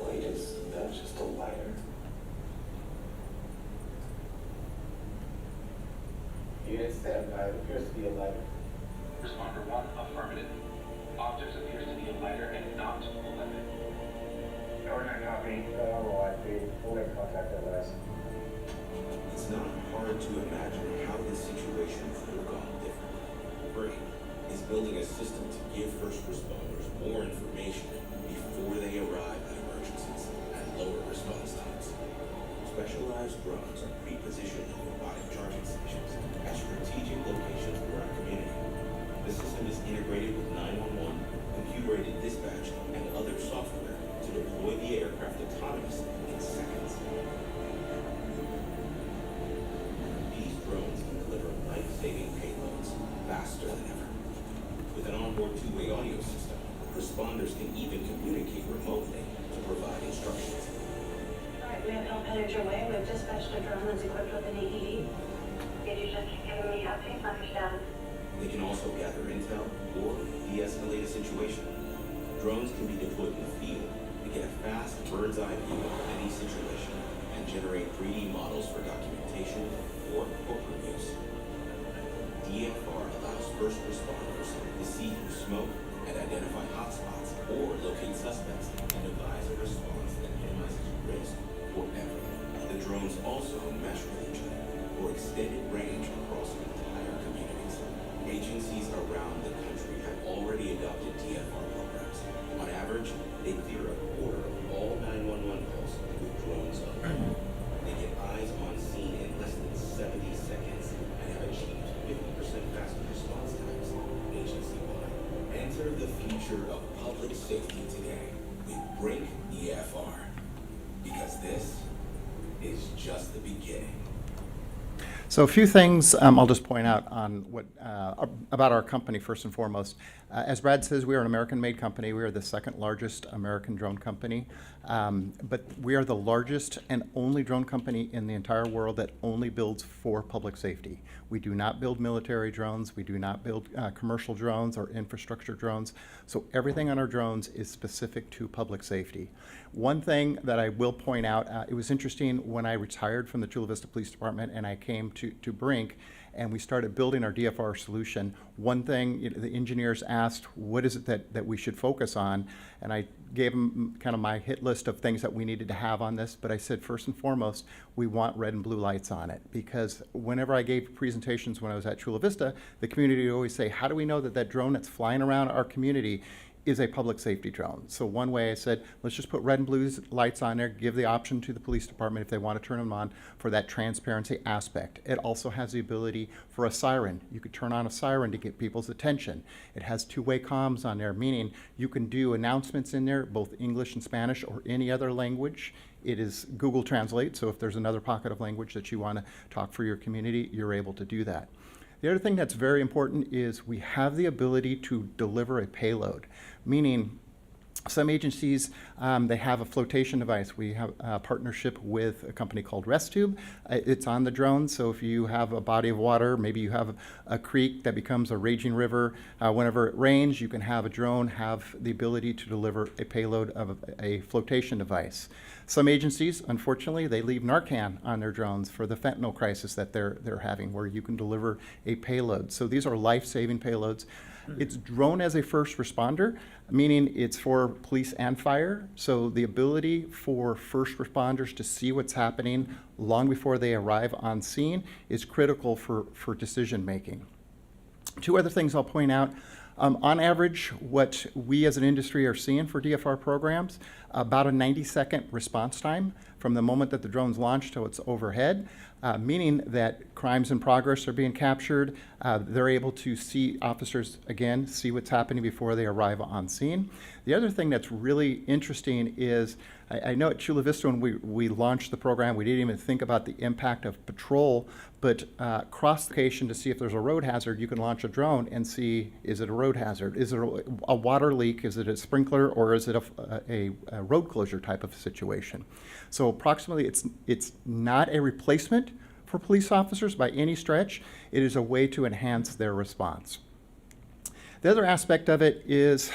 Wait, is that just a lighter? Unit standby. It appears to be a lighter. Responder 1, affirmative. Objects appears to be a lighter and not a weapon. Order copy. We'll make contact at last. It's not hard to imagine how this situation could have gone differently. Brink is building a system to give first responders more information before they arrive at emergencies at lower response times. Specialized drones are pre-positioned in robotic charging stations at strategic locations throughout our community. The system is integrated with 911, computer-aided dispatch, and other software to deploy the aircraft autonomously in seconds. These drones can deliver life-saving payloads faster than ever. With an onboard two-way audio system, responders can even communicate remotely to provide instructions. All right, we have help headed your way. We have dispatched a drone that's equipped with an AED. Did you just give me updates on your status? They can also gather intel or de-escalate a situation. Drones can be deployed in the field to get a fast bird's eye view of any situation and generate 3D models for documentation or corporate use. DFR allows first responders to see through smoke and identify hotspots or locate suspects and advise a response that minimizes risk forever. The drones also mesh with each other for extended range across entire communities. Agencies around the country have already adopted DFR programs. On average, they clear a quarter of all 911 calls with drones alone. They get eyes on scene in less than 70 seconds and have achieved 50% faster response times agency-wide. Enter the future of public safety today with Brink DFR. Because this is just the beginning. So a few things I'll just point out on what about our company first and foremost. As Brad says, we are an American-made company. We are the second largest American drone company, but we are the largest and only drone company in the entire world that only builds for public safety. We do not build military drones. We do not build commercial drones or infrastructure drones. So everything on our drones is specific to public safety. One thing that I will point out, it was interesting when I retired from the Chula Vista Police Department and I came to Brink and we started building our DFR solution. One thing the engineers asked, what is it that we should focus on? And I gave them kind of my hit list of things that we needed to have on this, but I said first and foremost, we want red and blue lights on it, because whenever I gave presentations when I was at Chula Vista, the community would always say, how do we know that that drone that's flying around our community is a public safety drone? So one way I said, let's just put red and blue lights on there, give the option to the police department if they want to turn them on for that transparency aspect. It also has the ability for a siren. You could turn on a siren to get people's attention. It has two-way comms on there, meaning you can do announcements in there, both English and Spanish or any other language. It is Google Translate, so if there's another pocket of language that you want to talk for your community, you're able to do that. The other thing that's very important is we have the ability to deliver a payload, meaning some agencies, they have a flotation device. We have a partnership with a company called ResTube. It's on the drone, so if you have a body of water, maybe you have a creek that becomes a raging river, whenever it rains, you can have a drone have the ability to deliver a payload of a flotation device. Some agencies, unfortunately, they leave Narcan on their drones for the fentanyl crisis that they're having, where you can deliver a payload. So these are life-saving payloads. It's drone as a first responder, meaning it's for police and fire. So the ability for first responders to see what's happening long before they arrive on scene is critical for decision making. Two other things I'll point out. On average, what we as an industry are seeing for DFR programs, about a 90-second response time from the moment that the drone's launched till it's overhead, meaning that crimes in progress are being captured. They're able to see officers, again, see what's happening before they arrive on scene. The other thing that's really interesting is, I know at Chula Vista when we launched the program, we didn't even think about the impact of patrol, but cross-location to see if there's a road hazard, you can launch a drone and see, is it a road hazard? Is it a water leak? Is it a sprinkler? Or is it a road closure type of situation? So approximately, it's not a replacement for police officers by any stretch. It is a way to enhance their response. The other aspect of it is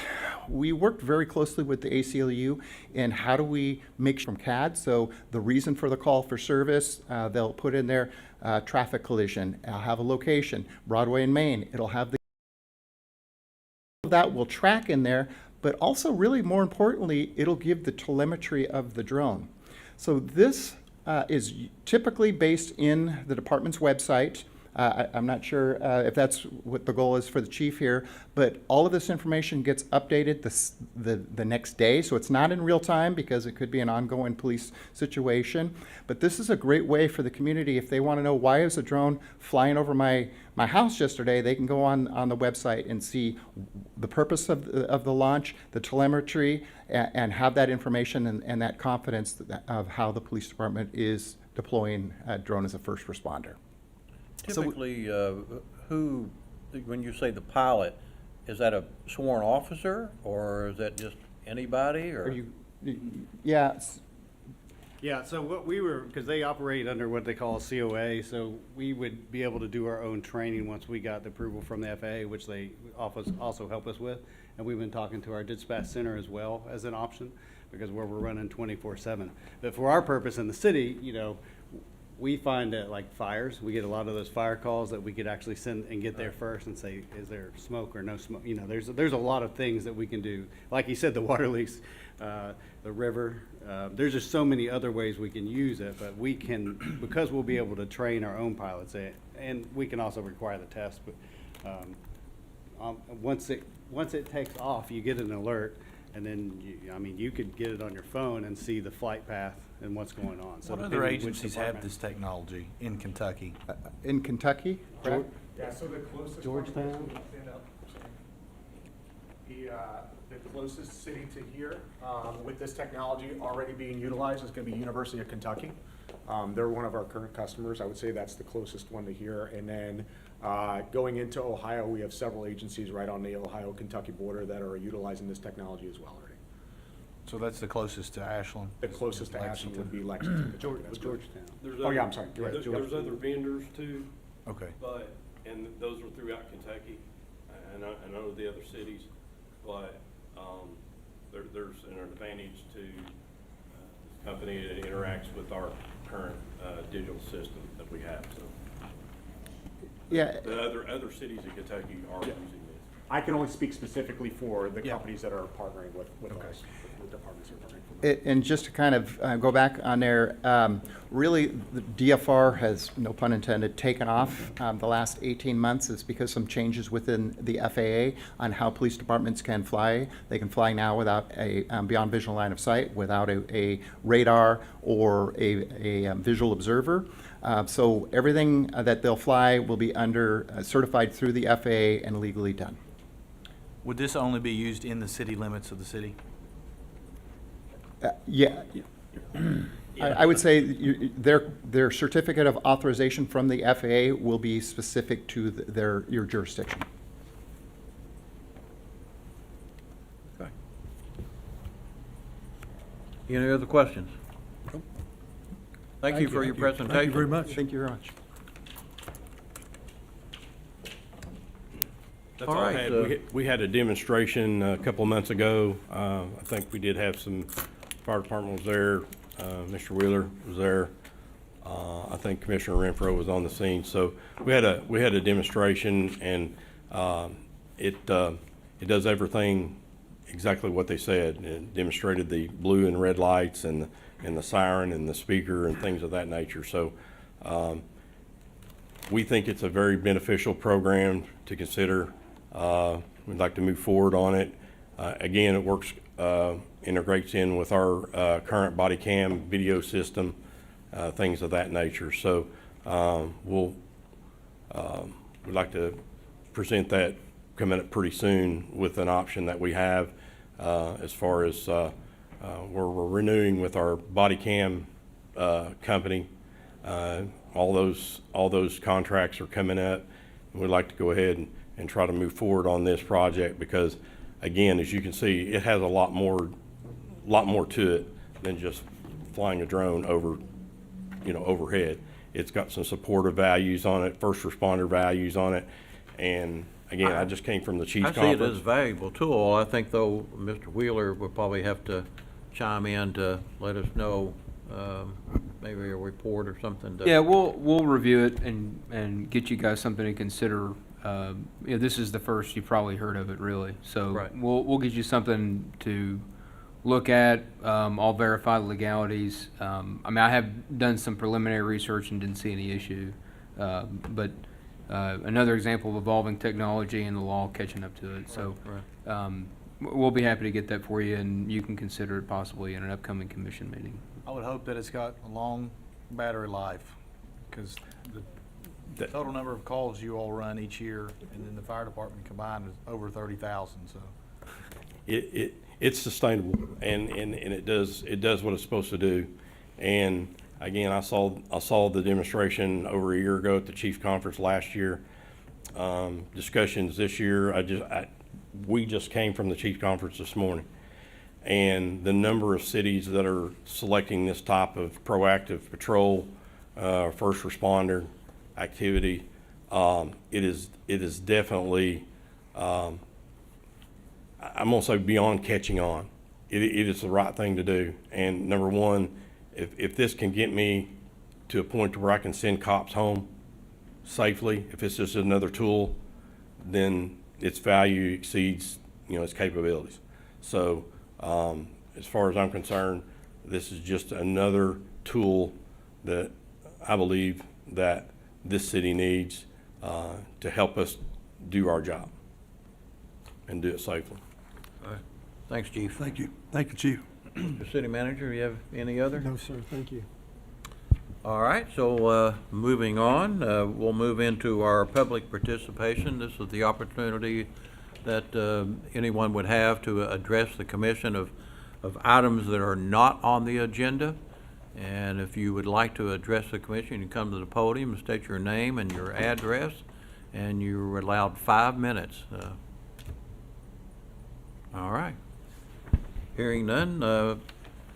we worked very closely with the ACLU in how do we make from CAD. So the reason for the call for service, they'll put in there traffic collision. I'll have a location, Broadway and Main. It'll have that will track in there, but also really more importantly, it'll give the telemetry of the drone. So this is typically based in the department's website. I'm not sure if that's what the goal is for the chief here, but all of this information gets updated the next day. So it's not in real time because it could be an ongoing police situation. But this is a great way for the community if they want to know why is a drone flying over my house yesterday, they can go on the website and see the purpose of the launch, the telemetry, and have that information and that confidence of how the police department is deploying a drone as a first responder. Typically, who, when you say the pilot, is that a sworn officer or is that just anybody? Or Yeah. Yeah, so what we were, because they operate under what they call a COA, so we would be able to do our own training once we got the approval from the FAA, which they also help us with. And we've been talking to our dispatch center as well as an option. because we're running 24/7. But for our purpose in the city, you know, we find that like fires, we get a lot of those fire calls that we could actually send and get there first and say, is there smoke or no smoke? You know, there's a lot of things that we can do. Like you said, the water leaks, the river, there's just so many other ways we can use it, but we can, because we'll be able to train our own pilots, and we can also require the test, but once it takes off, you get an alert, and then, you could get it on your phone and see the flight path and what's going on. So What other depending which agencies have department- this technology in Kentucky? In Kentucky, correct? Yeah, so the closest. Georgetown? The closest city to here, with this technology already being utilized, is gonna be University of Kentucky. They're one of our current customers. I would say that's the closest one to here. And then, going into Ohio, we have several agencies right on the Ohio-Kentucky border that are utilizing this technology as well already. So that's the closest to Ashland? The closest to Ashland would be Lexington, Kentucky. That's correct. Georgetown. Oh, yeah, I'm sorry. You're right. There's other vendors too, Okay. and those are throughout Kentucky, and I know the other cities, but, there's an advantage to, this company that interacts with our current, digital system that we have, so. Yeah, The other cities in Kentucky are using this. I can only speak specifically for the Yeah. companies that are partnering with Okay. us, the departments that are partnering with us. And just to kind of go back on there, really, the DFR has, no pun intended, taken off the last 18 months. It's because some changes within the FAA on how police departments can fly. They can fly now without a beyond visual line of sight, without a radar or a visual observer. So everything that they'll fly will be under certified through the FAA and legally done. Would this only be used in the city limits of the city? Yeah. I would say their certificate of authorization from the FAA will be specific to your jurisdiction. Okay. Any other questions? Thank you for your presentation. Thank you very much. Thank you very much. That's All all I right, had. We had a demonstration a couple of months ago. I think we did have some fire department was there. Mr. Wheeler was there. I think Commissioner Renfro was on the scene. So we had a demonstration, and it does everything exactly what they said. It demonstrated the blue and red lights and the siren and the speaker and things of that nature. So we think it's a very beneficial program to consider. We'd like to move forward on it. Again, it works, integrates in with our current body cam video system, things of that nature. So we'd like to present that coming up pretty soon with an option that we have as far as we're renewing with our body cam company. All those contracts are coming up, and we'd like to go ahead and try to move forward on this project because, again, as you can see, it has a lot more to it than just flying a drone overhead. It's got some supportive values on it, first responder values on it, and again, I just came from the Chiefs I see it Conference. as a valuable tool. I think, though, Mr. Wheeler would probably have to chime in to let us know, maybe a report or something. Yeah, we'll review it and get you guys something to consider. This is the first you've probably heard of it, really. So Right. we'll get you something to look at. I'll verify the legalities. I have done some preliminary research and didn't see any issue. But another example of evolving technology and the law catching up to it. So we'll be happy to get that for you, and you can consider it possibly in an upcoming commission meeting. I would hope that it's got a long battery life, because the total number of calls you all run each year, and then the fire department combined is over 30,000, so. It's sustainable, and it does what it's supposed to do. And again, I saw the demonstration over a year ago at the Chiefs Conference last year. Discussions this year, we just came from the Chiefs Conference this morning, and the number of cities that are selecting this type of proactive patrol, first responder activity, it is definitely, I'm gonna say beyond catching on. it is the right thing to do. And number one, if this can get me to a point to where I can send cops home safely, if it's just another tool, then its value exceeds, its capabilities. So, as far as I'm concerned, this is just another tool that I believe that this city needs to help us do our job and do it safely. All right. Thanks, Chief. Thank you. Thank you, Chief. Mr. City Manager, you have any other? No, sir, thank you. All right, so moving on, we'll move into our public participation. This is the opportunity that anyone would have to address the commission of items that are not on the agenda. And if you would like to address the commission, you come to the podium and state your name and your address, and you're allowed 5 minutes. All right. Hearing none,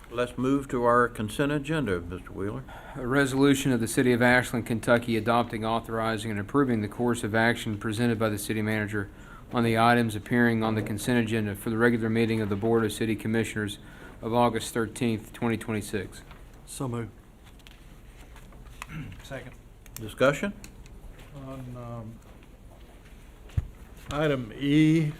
let's move to our consent agenda, Mr. Wheeler. A resolution of the City of Ashland, Kentucky adopting, authorizing, and approving the course of action presented by the city manager on the items appearing on the consent agenda for the regular meeting of the Board of City Commissioners of August 13th, 2026. So moved. Second. Discussion? On item E,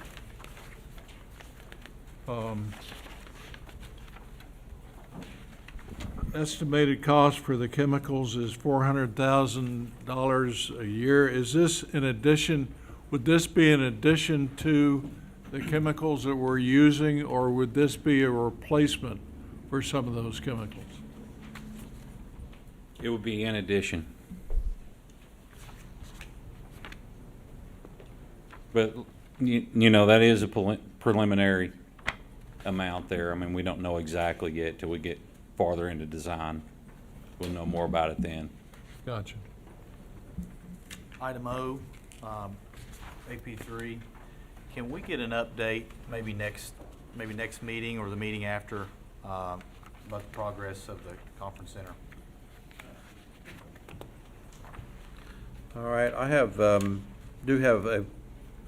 estimated cost for the chemicals is $400,000 a year. Is this in addition, would this be in addition to the chemicals that we're using, or would this be a replacement for some of those chemicals? It would be in addition. But, that is a preliminary amount there. I mean, we don't know exactly yet till we get farther into design. We'll know more about it then. Gotcha. Item O, AP3, can we get an update, maybe next meeting or the meeting after, about the progress of the conference center? All right, I have, do have a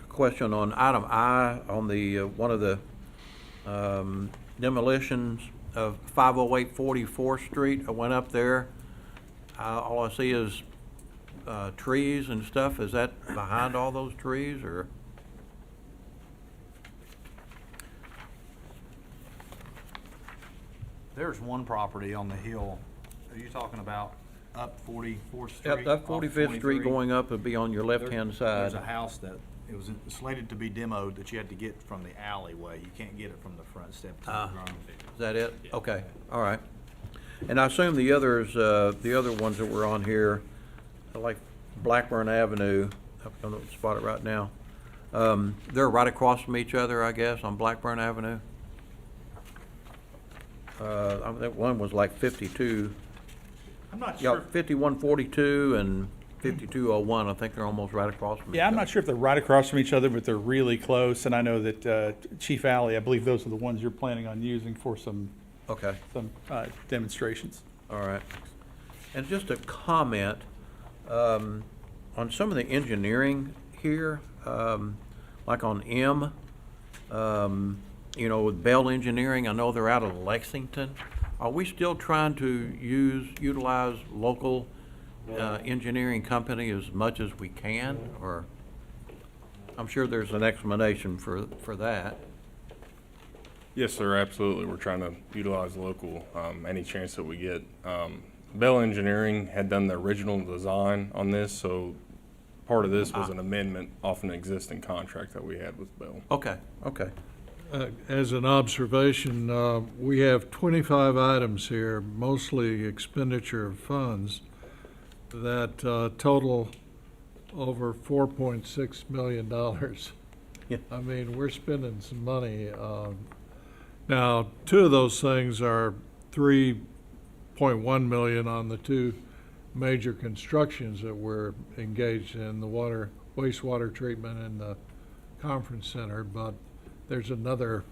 question on item I on the, one of the demolitions of 508 44th Street. I went up there. All I see is trees and stuff. Is that behind all those trees, or? There's one property on the hill. Are you talking about up 44th Street? Yep, up 45th Street going up would be on your left-hand side. There's a house that it was slated to be demoed that you had to get from the alleyway. You can't get it from the front step to the ground. Is that it? Okay, all right. And I assume the others, the other ones that were on here, like Blackburn Avenue, I don't spot it right now. They're right across from each other, I guess, on Blackburn Avenue. I think one was like 52. I'm not Yeah, sure. 5142 and 5201. I think they're almost right across from each Yeah, I'm other. not sure if they're right across from each other, but they're really close. And I know that Chief Alley, I believe those are the ones you're planning on using for some Okay. demonstrations. All right. And just a comment, on some of the engineering here, like on M, with Bell Engineering, I know they're out of Lexington. Are we still trying to utilize local engineering company as much as we can, or? I'm sure there's an explanation for that. Yes, sir, absolutely. We're trying to utilize local, any chance that we get. Bell Engineering had done the original design on this, so part of this was an amendment off an existing contract that we had with Bell. Okay, okay. As an observation, we have 25 items here, mostly expenditure of funds, that total over $4.6 million. Yeah. I mean, we're spending some money. Now, two of those things are $3.1 million on the two major constructions that we're engaged in, the wastewater treatment and the conference center, but there's another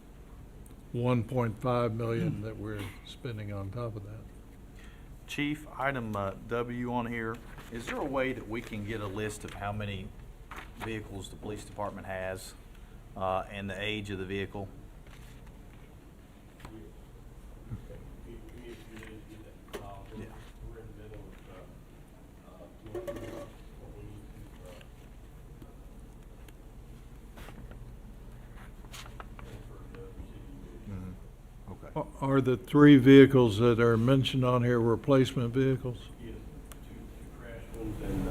1.5 million that we're spending on top of that. Chief, item W on here, is there a way that we can get a list of how many vehicles the police department has and the age of the vehicle? Are the 3 vehicles that are mentioned on here replacement vehicles? Yes, two crash ones and,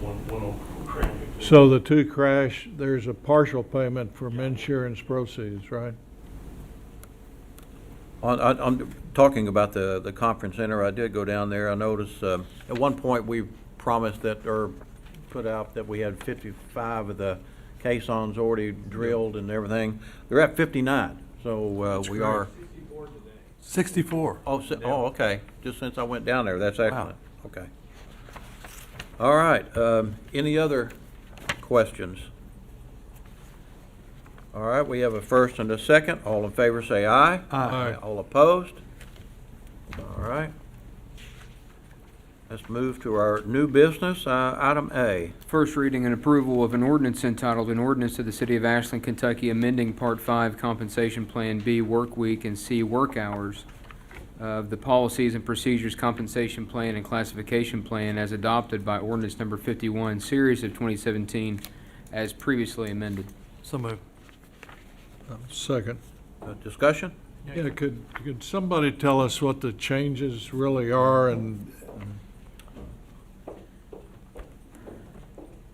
one on crank. So the 2 crash, there's a partial payment from insurance proceeds, right? I'm talking about the conference center. I did go down there. I noticed, at one point, we promised that, or put out that we had 55 of the caissons already drilled and everything. They're at 59, so we are. 64. Oh, okay. Just since I went down there, that's excellent. Okay. All right. Any other questions? All right, we have a first and a second. All in favor say aye. Aye. All opposed? All right. Let's move to our new business, item A. First reading and approval of an ordinance entitled, An Ordinance of the City of Ashland, Kentucky, amending Part 5 Compensation Plan B Work Week and C Work Hours of the Policies and Procedures Compensation Plan and Classification Plan as adopted by Ordinance Number 51, Series of 2017, as previously amended. So moved. Second. Discussion? Yeah, could somebody tell us what the changes really are? And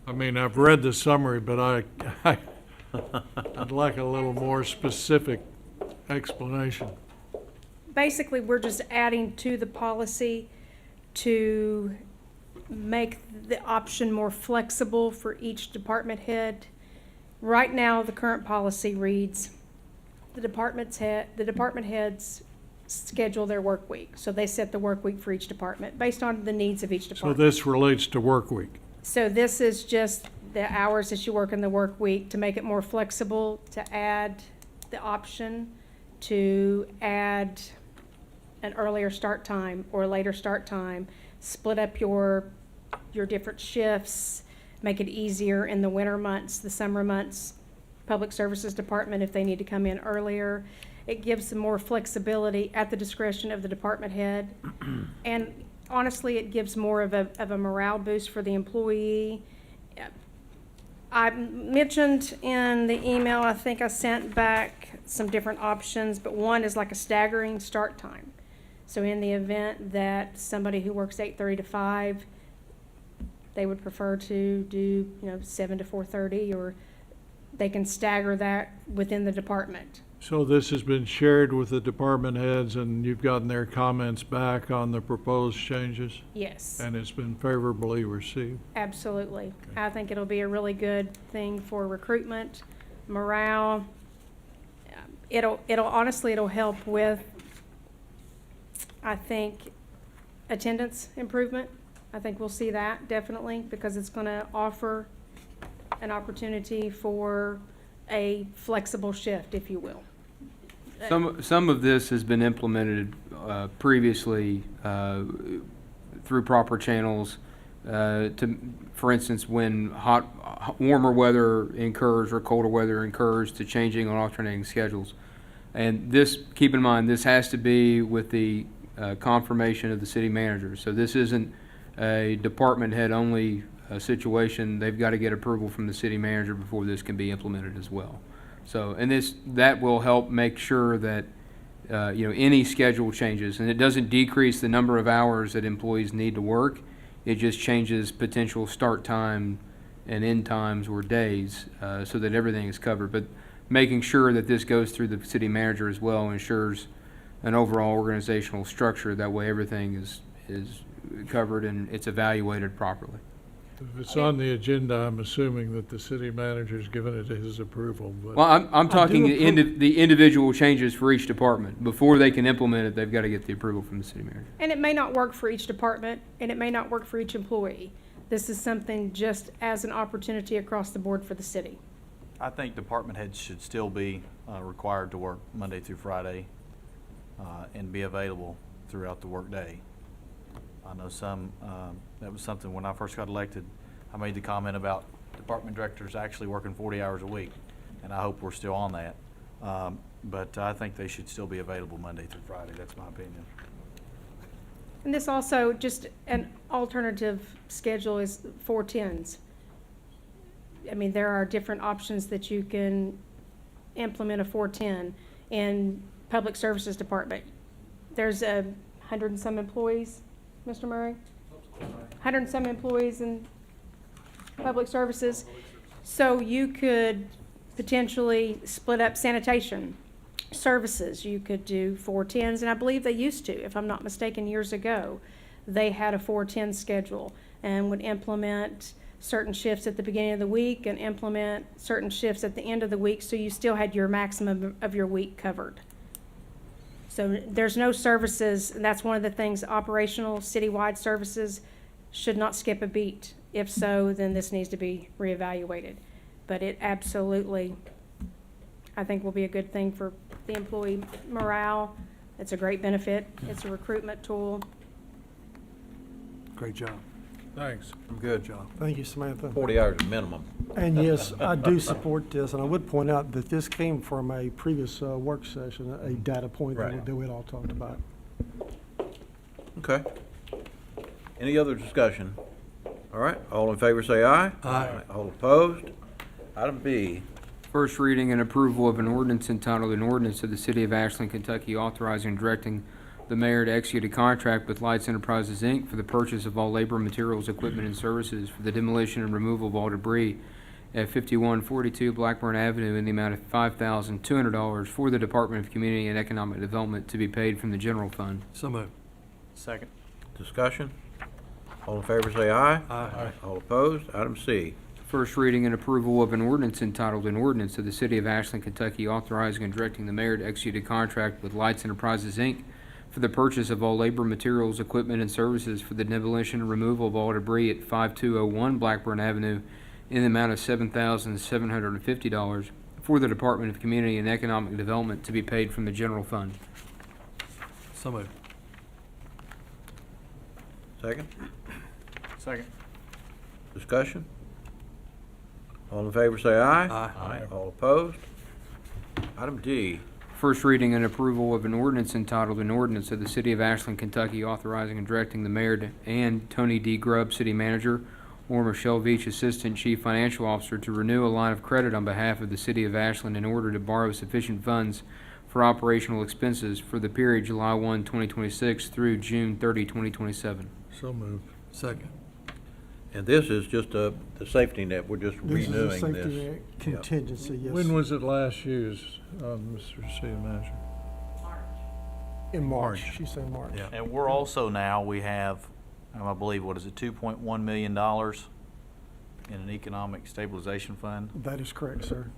I mean, I've read the summary, but I'd like a little more specific explanation. Basically, we're just adding to the policy to make the option more flexible for each department head. Right now, the current policy reads, the department heads schedule their work week. So they set the work week for each department based on the needs of each So department. this relates to work week. So this is just the hours that you work in the work week to make it more flexible, to add the option to add an earlier start time or a later start time, split up your different shifts, make it easier in the winter months, the summer months, Public Services Department, if they need to come in earlier. It gives them more flexibility at the discretion of the department head. And honestly, it gives more of a morale boost for the employee. I mentioned in the email, I think I sent back some different options, but one is like a staggering start time. So in the event that somebody who works 8:30 to 5, they would prefer to do, 7 to 4:30, or they can stagger that within the department. So this has been shared with the department heads, and you've gotten their comments back on the proposed changes? Yes. And it's been favorably received? Absolutely. I think it'll be a really good thing for recruitment, morale. It'll help with, I think, attendance improvement. I think we'll see that definitely, because it's going to offer an opportunity for a flexible shift, if you will. Some of this has been implemented previously through proper channels. For instance, when warmer weather incurs or colder weather incurs, to changing on alternating schedules. And this, keep in mind, this has to be with the confirmation of the city manager. So this isn't a department head only situation. They've got to get approval from the city manager before this can be implemented as well. So, and that will help make sure that any schedule changes, and it doesn't decrease the number of hours that employees need to work. It just changes potential start time and end times or days, so that everything is covered. But making sure that this goes through the city manager as well ensures an overall organizational structure. That way everything is covered and it's evaluated properly. If it's on the agenda, I'm assuming that the city manager's given it his approval, but. Well, I'm talking the individual changes for each department. Before they can implement it, they've got to get the approval from the city manager. And it may not work for each department, and it may not work for each employee. This is something just as an opportunity across the board for the city. I think department heads should still be required to work Monday through Friday and be available throughout the workday. I know that was something when I first got elected, I made the comment about department directors actually working 40 hours a week, and I hope we're still on that. But I think they should still be available Monday through Friday. That's my opinion. And this also, just an alternative schedule is 4/10s. I mean, there are different options that you can implement a 4/10. in Public Services Department. There's 100 and some employees, Mr. Murray? 100 and some employees in Public Services. So you could potentially split up sanitation services. You could do 410s, and I believe they used to, if I'm not mistaken, years ago. They had a 410 schedule and would implement certain shifts at the beginning of the week and implement certain shifts at the end of the week, so you still had your maximum of your week covered. So there's no services, and that's one of the things, operational citywide services should not skip a beat. If so, then this needs to be reevaluated. But it absolutely, I think, will be a good thing for the employee morale. It's a great benefit. It's a recruitment tool. Great job. Thanks. I'm good. Job. Thank you, Samantha. 40 hours minimum. And yes, I do support this, and I would point out that this came from a previous work session, a data point Right. that we'd all talked about. Okay. Any other discussion? All right, all in favor say aye. Aye. All opposed? Item B. First reading and approval of an ordinance entitled, "An Ordinance of the City of Ashland, Kentucky authorizing and directing the mayor to execute a contract with Lights Enterprises, Inc. for the purchase of all labor, materials, equipment, and services for the demolition and removal of all debris at 5142 Blackburn Avenue in the amount of $5,200 for the Department of Community and Economic Development to be paid from the general fund." So moved. Second. Discussion? All in favor say aye. Aye. All opposed? Item C. First reading and approval of an ordinance entitled, "An Ordinance of the City of Ashland, Kentucky authorizing and directing the mayor to execute a contract with Lights Enterprises, Inc. for the purchase of all labor, materials, equipment, and services for the demolition and removal of all debris at 5201 Blackburn Avenue in the amount of $7,750 for the Department of Community and Economic Development to be paid from the general fund." So moved. Second? Second. Discussion? All in favor say aye. Aye. All opposed? Item D. First reading and approval of an ordinance entitled, "An Ordinance of the City of Ashland, Kentucky authorizing and directing the mayor and Tony D. Grubb, city manager, or Michelle Veach, assistant chief financial officer, to renew a line of credit on behalf of the city of Ashland in order to borrow sufficient funds for operational expenses for the period July 1, 2026 through June 30, 2027. So moved. Second. And this is just the safety net, we're just This is a renewing safety this. net contingency, yes. When was it last used, Mr. City Manager? In March, she said March. Yeah. And we're also now, we have, I believe, what is it, $2.1 million in an economic stabilization fund, That is correct, sir.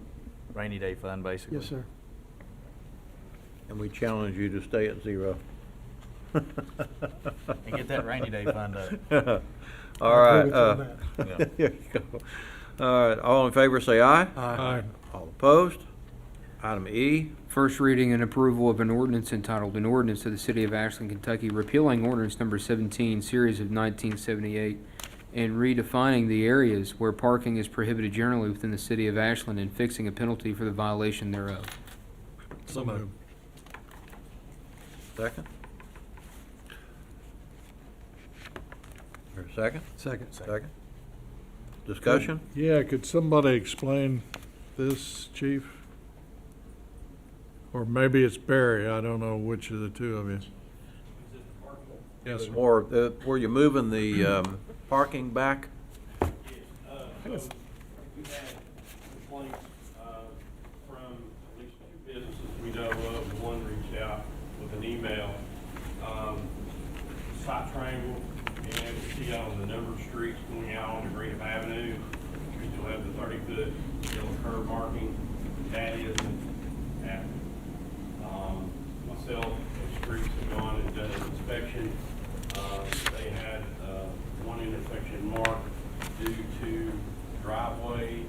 rainy day fund, basically. Yes, sir. And we challenge you to stay at zero. And get that rainy day fund up. All I right. agree with you on that. Yeah. There you go. All right, all in favor say aye. Aye. All opposed? Item E. First reading and approval of an ordinance entitled, "An Ordinance of the City of Ashland, Kentucky repealing ordinance number 17, series of 1978, and redefining the areas where parking is prohibited generally within the city of Ashland and fixing a penalty for the violation thereof." So moved. Second? Or a second? Second. Second. Discussion? Yeah, could somebody explain this, Chief? Or maybe it's Barry, I don't know which of the two of you. Yes, sir. Or were you moving the parking back? So we've had complaints from at least two businesses we know of. One reached out with an email, site triangle, and we see out on the numbered streets going out onto Greenup Avenue. We still have the 30-foot yellow curb marking. That isn't happening. Myself and streets have gone and done an inspection. They had one intersection marked due to driveway,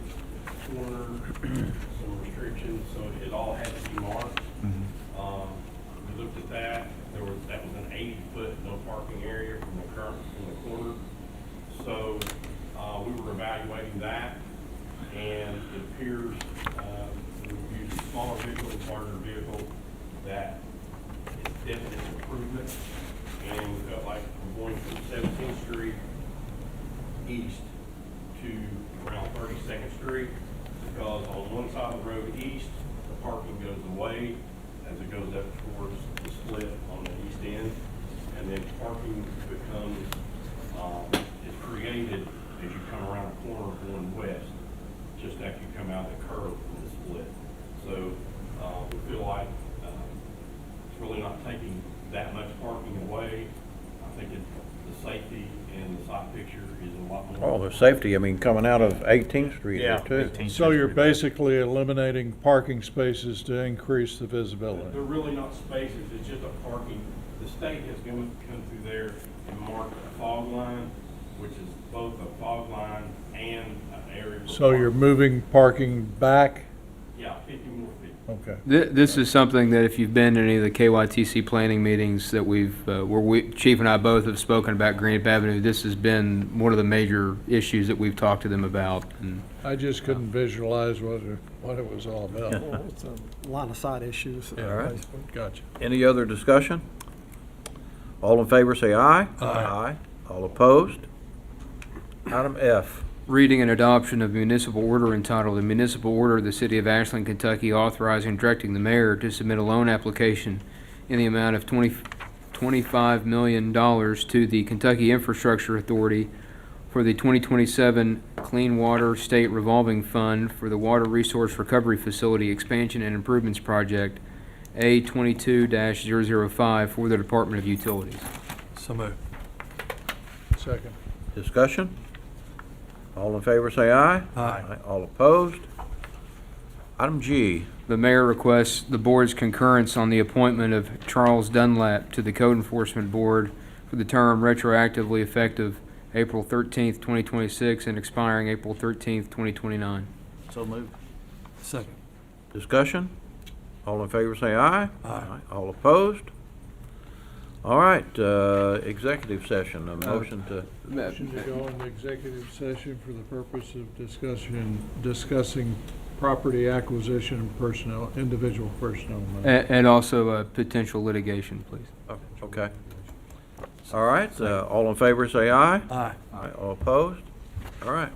corner, some restrictions, so it all had to be marked. We looked at that. That was an 80-foot no parking area from the corner. So we were evaluating that, and it appears we use a smaller vehicle and larger vehicle that it's definitely an improvement. And we felt like we're going from 17th Street east to around 32nd Street, because on one side of the road east, the parking goes away, taking that much parking away. I think the safety and the sight picture is a lot more. Oh, the safety, I mean, coming out of 18th Street there too. 18th So you're Street. basically eliminating parking spaces to increase the visibility. They're really not spaces, it's just a parking. The state has come through there and marked a fog line, which is both a fog line and an area. for So you're parking. moving parking back? Yeah, 50 more feet. Okay. This is something that if you've been to any of the KYTC planning meetings that Chief and I both have spoken about Greenup Avenue, this has been one of the major issues that we've talked to them about. And I just couldn't visualize what it was all about. Well, it's a line of sight issues. Yeah, All right. basically. Gotcha. Any other discussion? All in favor, say aye. Aye. All opposed? Item F. reading and adoption of municipal order entitled, "A Municipal Order of the City of Ashland, Kentucky authorizing and directing the mayor to submit a loan application in the amount of $25 million to the Kentucky Infrastructure Authority for the 2027 Clean Water State Revolving Fund for the Water Resource Recovery Facility Expansion and Improvements Project A22-005 for the Department of Utilities." So moved. Second. Discussion? All in favor, say aye. Aye. All opposed? Item G. The mayor requests the board's concurrence on the appointment of Charles Dunlap to the Code Enforcement Board for the term retroactively effective April 13th, 2026 and expiring April 13th, 2029. So moved. Second. Discussion? All in favor, say aye. Aye. All opposed? All right, executive session, a motion to, Motion to go into executive session for the purpose of discussing property acquisition and personnel, individual personnel matters. And also potential litigation, please. oh, okay. All right, all in favor, say aye. Aye. All opposed? All right.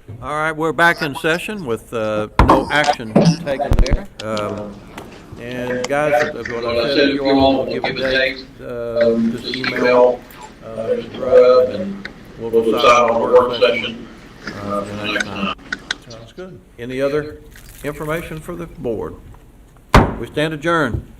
All right, we're back in session with no action taken there. And guys, what I said, if you all will give a date, just email Mr. Grubb, and we'll decide on a work session for the next time. Sounds good. Any other information for the board? We stand adjourned.